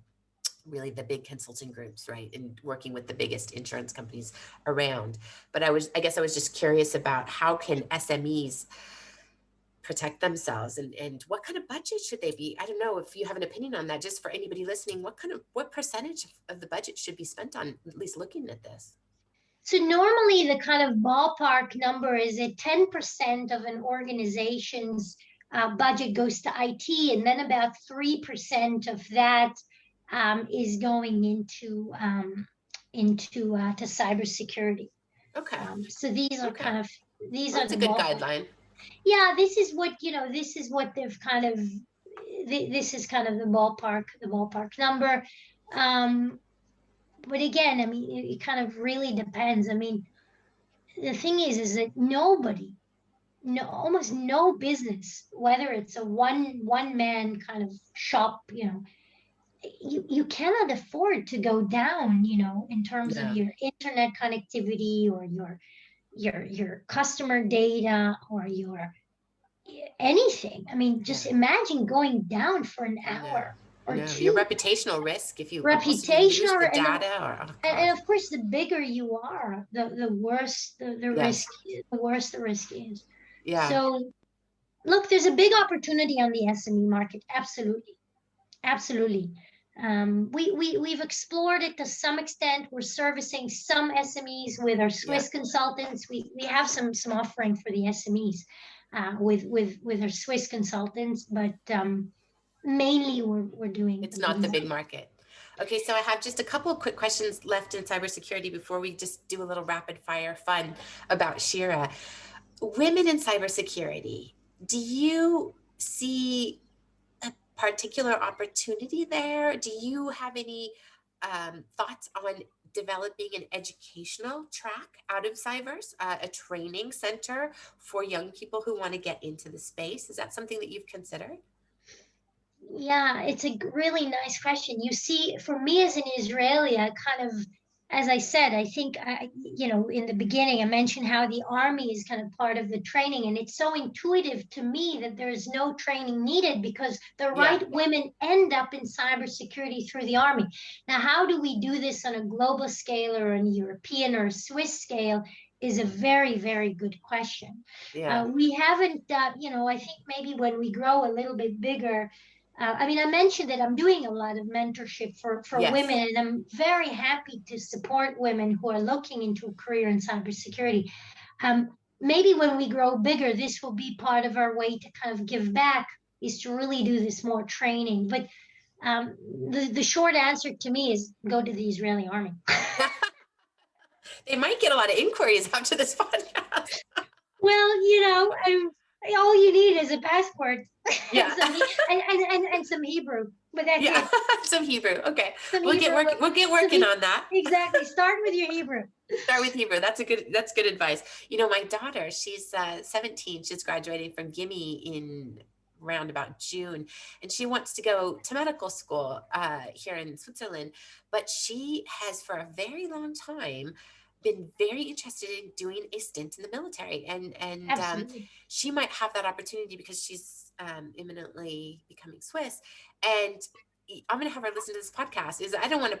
really the big consulting groups, right? And working with the biggest insurance companies around. But I guess I was just curious about how can SMEs protect themselves, and what kind of budget should they be? I don't know if you have an opinion on that, just for anybody listening, what percentage of the budget should be spent on at least looking at this? So normally the kind of ballpark number is that 10% of an organization's budget goes to IT, and then about 3% of that is going into to cybersecurity. Okay. So these are Okay. kind of these Well, are that's the a good ballpark. guideline. Yeah, this is what they've kind of this is kind of the ballpark number. Um, but again, I mean, it kind of really depends. I mean, the thing is that almost no business, whether it's a one man kind of shop, you cannot afford to go down, in terms of No. your internet connectivity or your customer data or your anything. I mean, Yeah. just imagine going down for an No. hour or No. Your two. reputational risk, if you also, if you Reputation, lose the and data, or oh and gosh. of course, the bigger you are, the worse the risk, Yes. the worse the risk is. Yeah. So look, there's a big opportunity on the SME market. Absolutely, absolutely. We've explored it to some extent. We're servicing some SMEs with our Yeah. Swiss consultants. We have some offering for the SMEs with our Swiss consultants, but mainly we're doing It's not the big market. Okay, so I have just a couple of quick questions left in cybersecurity before we just do a little rapid fire fun about Shira. Women in cybersecurity, do you see a particular opportunity there? Do you have any thoughts on developing an educational track out of Cyverse, a training center for young people who want to get into the space? Is that something that you've considered? Yeah, it's a really nice question. You see, for me as an Israeli, I kind of, as I said, I think in the beginning, I mentioned how the army is kind of part of the training, and it's so intuitive to me that there is no training needed because the Yeah, right women end up in cybersecurity through the army. Now, how do we do this on a global scale or a European or a Swiss scale? Is a very, very good question. yeah, We haven't, I think maybe when we grow a little bit bigger, I mean, I mentioned that I'm doing a lot of mentorship for women, yes. and I'm very happy to support women who are looking into a career in cybersecurity. Maybe when we grow bigger, this will be part of our way to kind of give back, is to really do this more training. But the short answer to me is go to the Israeli army. They might get a lot of inquiries after this podcast. Well, all you need is a passport and Yeah. and some Hebrew, but that's Yeah. it. Some Hebrew. Okay. Some We'll get Hebrew. working on that. Exactly. Start with your Hebrew. Start with Hebrew. That's good advice. You know, my daughter, she's 17. She's graduating from Gimme in around about June, and she wants to go to medical school here in Switzerland. But she has for a very long time been very interested in doing a stint in the military, and Absolutely. she might have that opportunity because she's imminently becoming Swiss. And I'm going to have her listen to this podcast. Is I don't want to,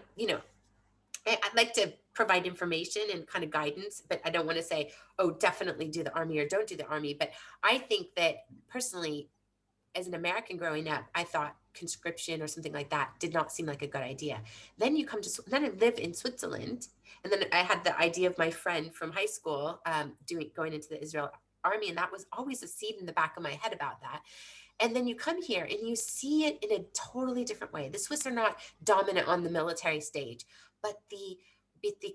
I'd like to provide information and kind of guidance, but I don't want to say, oh, definitely do the Army or don't do the Army. But I think that personally, as an American growing up, I thought conscription or something like that did not seem like a good idea. Then you come to, then I live in Switzerland. And then I had the idea of my friend from high school going into the Israel Army. And that was always a seed in the back of my head about that. And then you come here and you see it in a totally different way. The Swiss are not dominant on the military stage, but the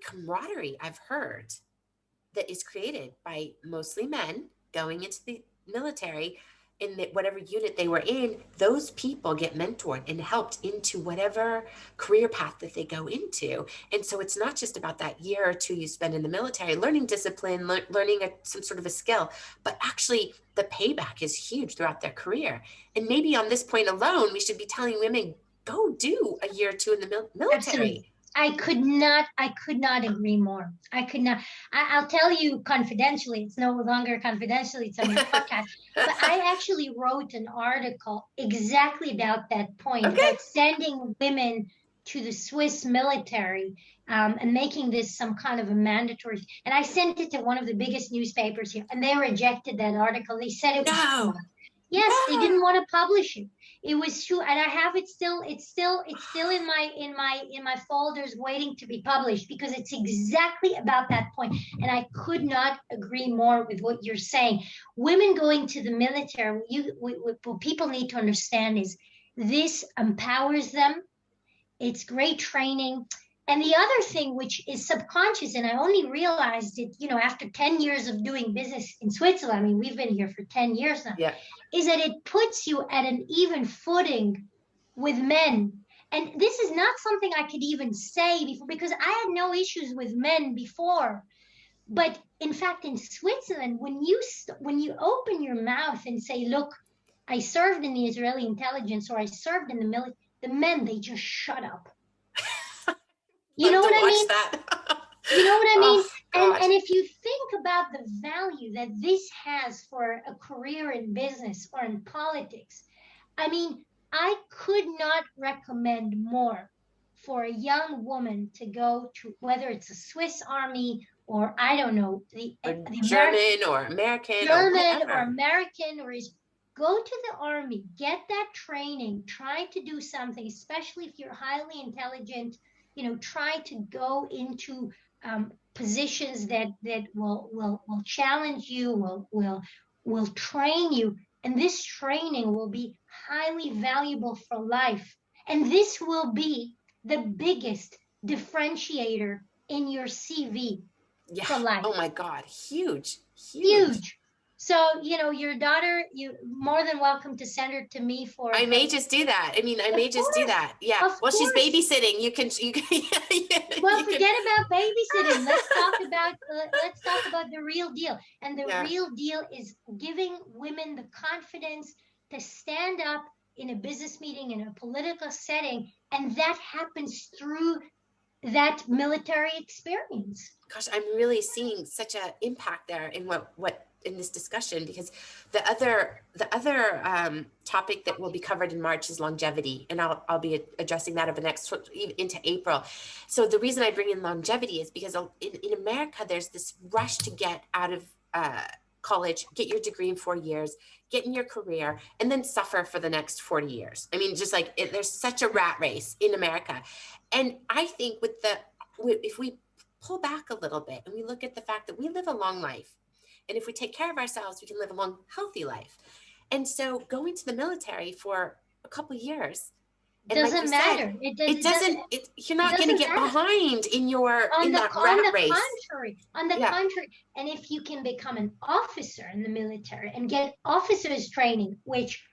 camaraderie I've heard that is created by mostly men going into the military in whatever unit they were in, those people get mentored and helped into whatever career path that they go into. And so it's not just about that year or two you spend in the military learning discipline, learning some sort of a skill, but actually the payback is huge throughout their career. And maybe on this point alone, we should be telling women, go do a year or two in the military. Absolutely. I could not agree more. I could not. I'll tell you confidentially, it's no longer confidentially, it's on your podcast, but I actually wrote an article exactly about that point, about sending women to the Swiss military and making this some kind of a mandatory. And I sent it to one of the biggest newspapers here, and they rejected that article. They said it was too much. Yes, they didn't want to publish it. It was true, and I have it still. It's still in my folders waiting to be published because it's exactly about that point. And I could not agree more with what you're saying. Women going to the military, what people need to understand is this empowers them. It's great training. And the other thing, which is subconscious, and I only realized it, after 10 years of doing business in Switzerland, I mean, we've been here for 10 years now, is that it puts you at an even footing with men. And this is not something I could even say before, because I had no issues with men before. But in fact, in Switzerland, when you open your mouth and say, look, I served in the Israeli intelligence, or I served in the military, the men, they just shut up. You know what I mean? You know what I mean? And if you think about the value that this has for a career in business or in politics, I mean, I could not recommend more for a young woman to go to, whether it's a Swiss Army or I don't know, the German or American or American, or go to the Army, get that training, try to do something, especially if you're highly intelligent. Try to go into positions that will challenge you, will train you, and this training will be highly valuable for life. And this will be the biggest differentiator in your CV for life. Oh my God, huge. So, your daughter, you're more than welcome to send her to me for. I may just do that. I mean, I may just do that. Yeah. Well, she's babysitting. You can. Well, forget about babysitting. Let's talk about the real deal. And the real deal is giving women the confidence to stand up in a business meeting, in a political setting, and that happens through that military experience. Gosh, I'm really seeing such an impact there in what in this discussion, because the other topic that will be covered in March is longevity, and I'll be addressing that over next into April. So the reason I bring in longevity is because in America there's this rush to get out of college, get your degree in 4 years, get in your career, and then suffer for the next 40 years. I mean, just like there's such a rat race in America, and I think if we pull back a little bit and we look at the fact that we live a long life. And if we take care of ourselves, we can live a long, healthy life. And so going to the military for a couple of years, doesn't matter. You're not going to get behind in that rat race. On the contrary, and if you can become an officer in the military and get officers training, which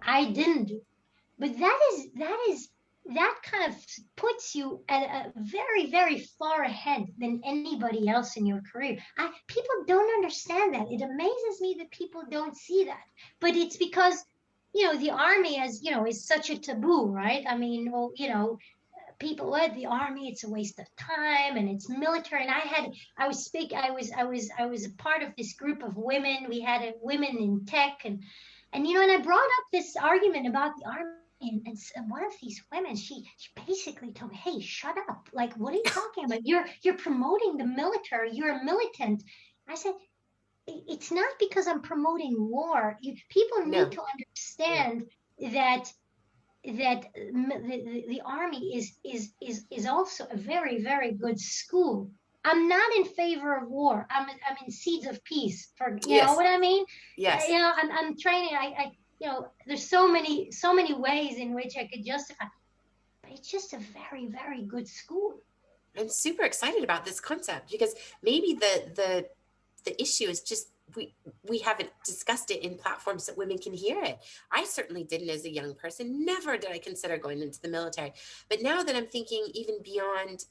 I didn't do, but that kind of puts you at a very, very far ahead than anybody else in your career. People don't understand that. It amazes me that people don't see that. But it's because, the Army is such a taboo, right? I mean, people at the Army, it's a waste of time, and it's military. And I was a part of this group of women. We had women in tech, and I brought up this argument about the Army. and one of these women, she basically told me, hey, shut up. Like, what are you talking about? You're promoting the military. You're a militant. I said, it's not because I'm promoting war. People need No. to understand that the army is also a very, very good school. I'm not in favor of war. I'm in seeds of peace. For you know Yes. what I mean? Yes. I'm training. There's so many ways in which I could justify, but it's just a very, very good school. I'm super excited about this concept because maybe the issue is just we haven't discussed it in platforms that women can hear it. I certainly didn't as a young person. Never did I consider going into the military. But now that I'm thinking even beyond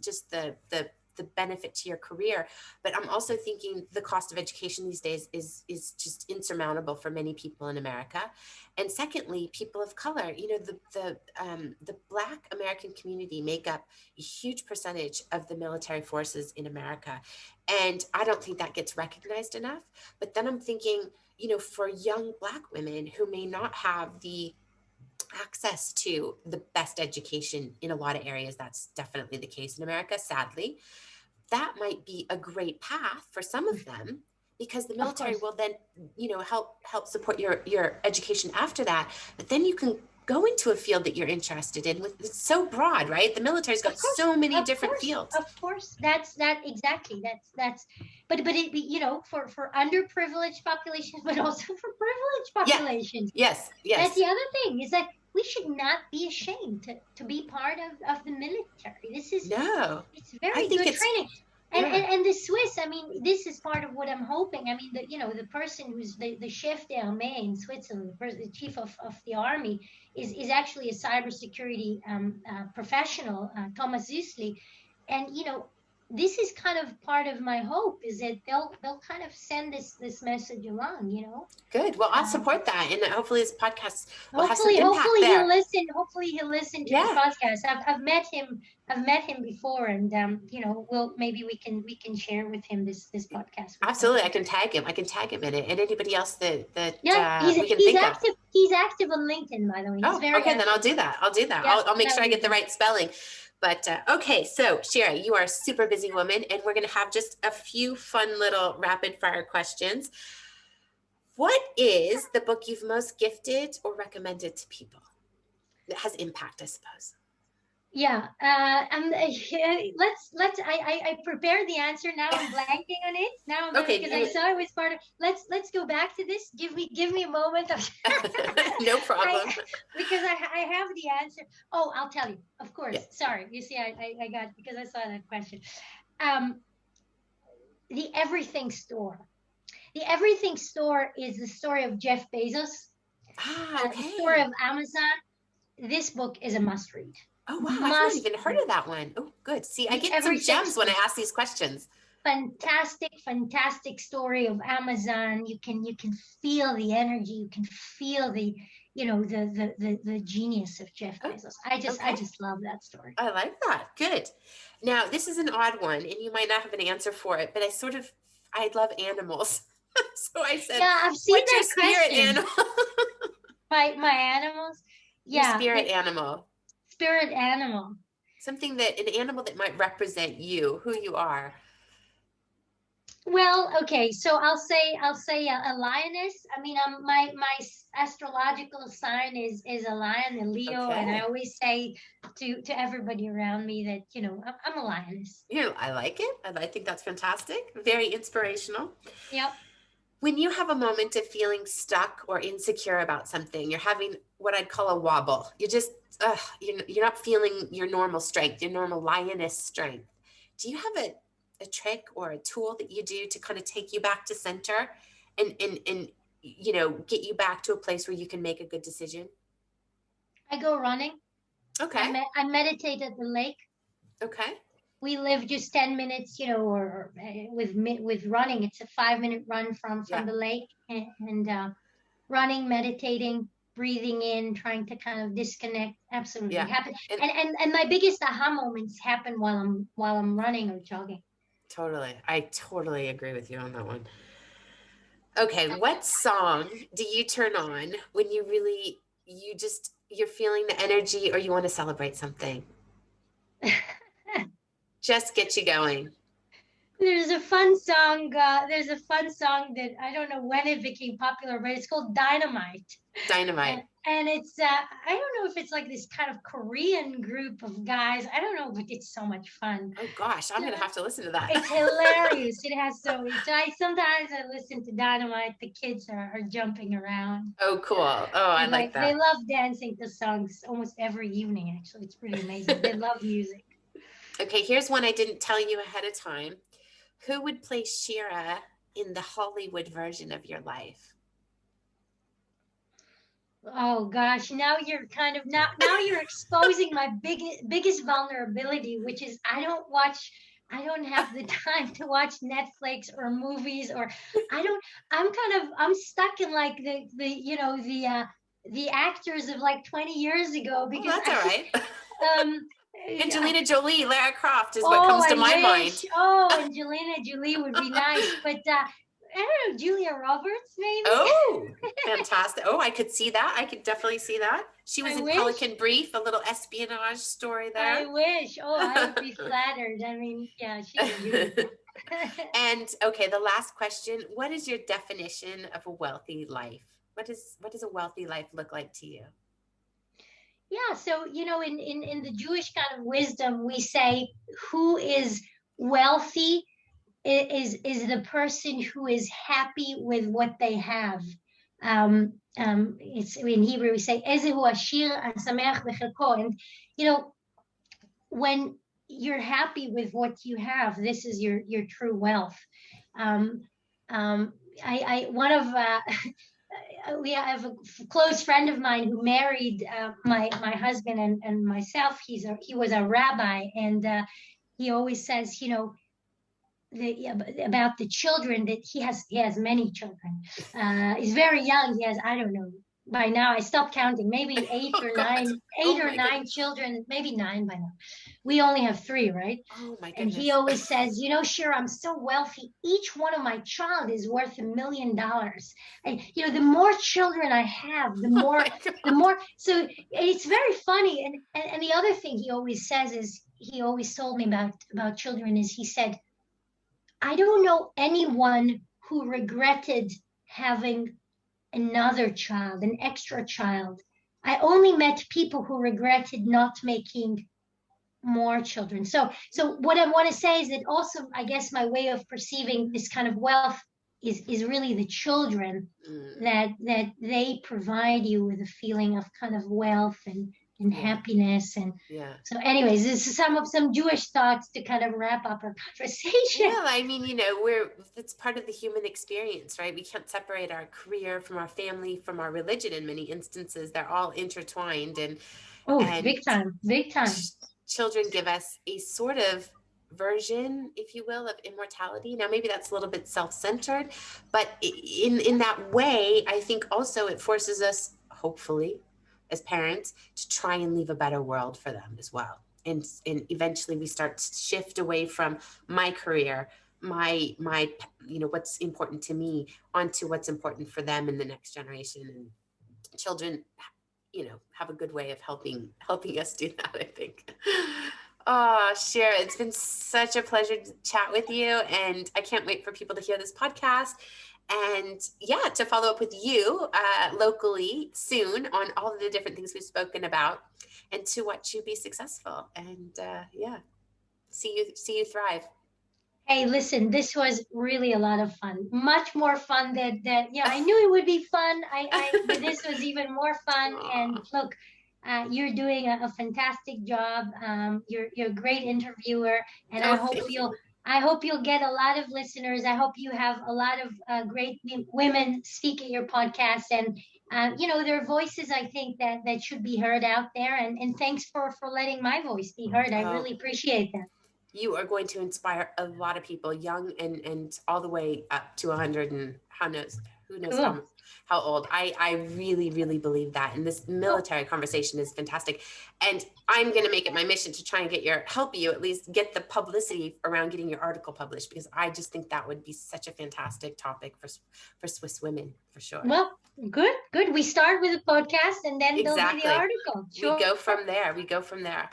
just the benefit to your career, but I'm also thinking the cost of education these days is just insurmountable for many people in America. And secondly, people of color, the Black American community make up a huge percentage of the military forces in America. And I don't think that gets recognized enough. But then I'm thinking, for young Black women who may not have the access to the best education in a lot of areas, that's definitely the case in America, sadly, that might be a great path for some of them, because the military will then, help support your education after that. But then you can go into a field that you're interested in. It's so broad, right? The military's got so many different fields. Of course, that's exactly. But for underprivileged populations, but also for privileged populations. Yes. That's the other thing, is that we should not be ashamed to be part of the military. It's very good training. And the Swiss, I mean, this is part of what I'm hoping. I mean, the person who's the chef d'armée in Switzerland, the chief of the army, is actually a cybersecurity professional, Thomas Süssli. And, this is kind of part of my hope, is that they'll kind of send this message along, Good. Well, I'll support that, and hopefully this podcast will have some Hopefully, impact there. Hopefully he'll listen to the podcast. I've met him before, and maybe we can share with him this podcast. Absolutely, I can tag him in it, and anybody else that we can think active. He's active on LinkedIn, by the way. Okay, active. Then I'll do that. Yeah, I'll make sure I get the right spelling. But okay, so Shira, you are a super busy woman, and we're going to have just a few fun little rapid fire questions. What is the book you've most gifted or recommended to people that has impact, I suppose? Yeah, I prepared the answer. Now I'm blanking on it. Because I saw it was part of. Let's go back to this. Give me a moment of. No problem. Because I have the answer. Oh, I'll tell you. Of course. Yeah. Sorry. You see, I got, because I saw that question. The Everything Store. The Everything Store is the story of Jeff Bezos. Okay. The story of Amazon. This book is a must read. Oh, wow. I've not even heard of that one. Oh, good. See, I get some gems when I ask these questions. Fantastic story of Amazon. You can feel the energy. You can feel the genius of Jeff Bezos. I just love that story. I like that. Good. Now, this is an odd one, and you might not have an answer for it, but I love animals. So I said, yeah, I've seen what's that your spirit question. animal? my animals? Yeah. Your spirit animal. Spirit animal. Something an animal that might represent you, who you are. Well, okay, so I'll say a lioness. I mean, my astrological sign is a lion, a Leo, okay. And I always say to everybody around me that I'm a lioness. I like it, and I think that's fantastic. Very inspirational. Yep. When you have a moment of feeling stuck or insecure about something, you're having what I'd call a wobble. You're just you're not feeling your normal strength, your normal lioness strength. Do you have a trick or a tool that you do to kind of take you back to center and get you back to a place where you can make a good decision? I go running. Okay. I meditate at the lake. Okay. We live just 10 minutes, or with running, it's a 5-minute run from the lake, and running, meditating, breathing in, trying to kind of disconnect. Absolutely happen. And my biggest aha moments happen while I'm running or jogging. Totally. I totally agree with you on that one. Okay. What song do you turn on when you you're feeling the energy or you want to celebrate something? Just get you going. There's a fun song. There's a fun song that I don't know when it became popular, but it's called Dynamite. Dynamite. And it's I don't know if it's like this kind of Korean group of guys. I don't know, but it's so much fun. Oh gosh, I'm gonna have to listen to that. It's hilarious. It has so sometimes I listen to Dynamite. The kids are jumping around. Oh, cool. Oh, I like They that. love dancing to songs almost every evening. Actually, it's pretty amazing. They love music. Okay, here's one I didn't tell you ahead of time. Who would play Shira in the Hollywood version of your life? Oh gosh, now you're kind of now you're exposing my biggest vulnerability, which is I don't have the time to watch Netflix or movies or I don't I'm stuck in like the the actors of like 20 years ago Oh, because that's all right. um Angelina Jolie, Lara Croft is what comes to my mind. Oh, Angelina Jolie would be nice, but I don't know, Julia Roberts maybe. Oh, fantastic. Oh, I could see that. I could definitely see that. She was I in wish. Pelican Brief, a little espionage story there. I wish. Oh, I would be flattered. I mean, yeah, she's beautiful. And okay, the last question. What is your definition of a wealthy life? What does a wealthy life look like to you? Yeah, so in the Jewish kind of wisdom, we say who is wealthy is the person who is happy with what they have. It's in Hebrew we say Ezehu Ashir Sameach B'Chelko, and you know when you're happy with what you have, this is your true wealth. Um, I one of we have a close friend of mine who married my husband and myself. He was a rabbi, and he always says, about the children that he has many children. He's very young. He has, I don't know, by now I stopped counting, maybe eight Oh or God. nine, Oh my goodness. children, maybe nine by now. We only have three, right? Oh my And goodness. he always says, Shira, I'm so wealthy. Each one of my child is worth $1 million. And the more children I have, the more, the more. So it's very funny. And the other thing he always says is, he always told me about children is he said, I don't know anyone who regretted having another child, an extra child. I only met people who regretted not making more children. So what I want to say is that also, I guess my way of perceiving this kind of wealth is really the children that they provide you with a feeling of kind of wealth and happiness. And so anyways, this is some Jewish thoughts to kind of wrap up our conversation. Well, I mean, it's part of the human experience, right? We can't separate our career from our family, from our religion. In many instances, they're all intertwined, and big time. Children give us a sort of version, if you will, of immortality. Now, maybe that's a little bit self-centered, but in that way, I think also it forces us, hopefully, as parents, to try and leave a better world for them as well. And eventually we start to shift away from my career, my what's important to me, onto what's important for them in the next generation. And children, have a good way of helping us do that, I think. Oh, Shira, it's been such a pleasure to chat with you, and I can't wait for people to hear this podcast. And to follow up with you locally soon on all of the different things we've spoken about, and to watch you be successful. And see you thrive. Hey, listen, this was really a lot of fun. Much more fun than I knew it would be fun. But this was even more fun. Aww. And look, you're doing a fantastic job. You're a great interviewer, and I hope you'll get a lot of listeners. I hope you have a lot of great women speak at your podcast, and there are voices I think that should be heard out there. And thanks for letting my voice be heard. I really appreciate that. You are going to inspire a lot of people, young and all the way up to 100, and who knows cool. how old. I really, really believe that. And this military conversation is fantastic. And I'm going to make it my mission to try and help you at least get the publicity around getting your article published, because I just think that would be such a fantastic topic for Swiss women, for sure. Well, good. We start with a podcast and then there'll be the article. Sure. We go from there.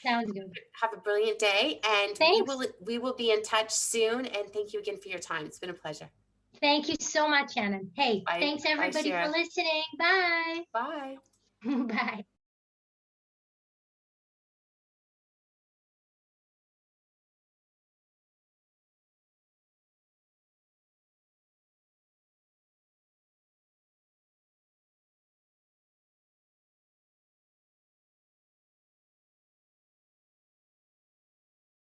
Sounds good. Have a brilliant day, and Thanks. we will be in touch soon. And thank you again for your time. It's been a pleasure. Thank you so much, Shannon. Hey, thanks everybody for listening. Bye. Bye. Bye.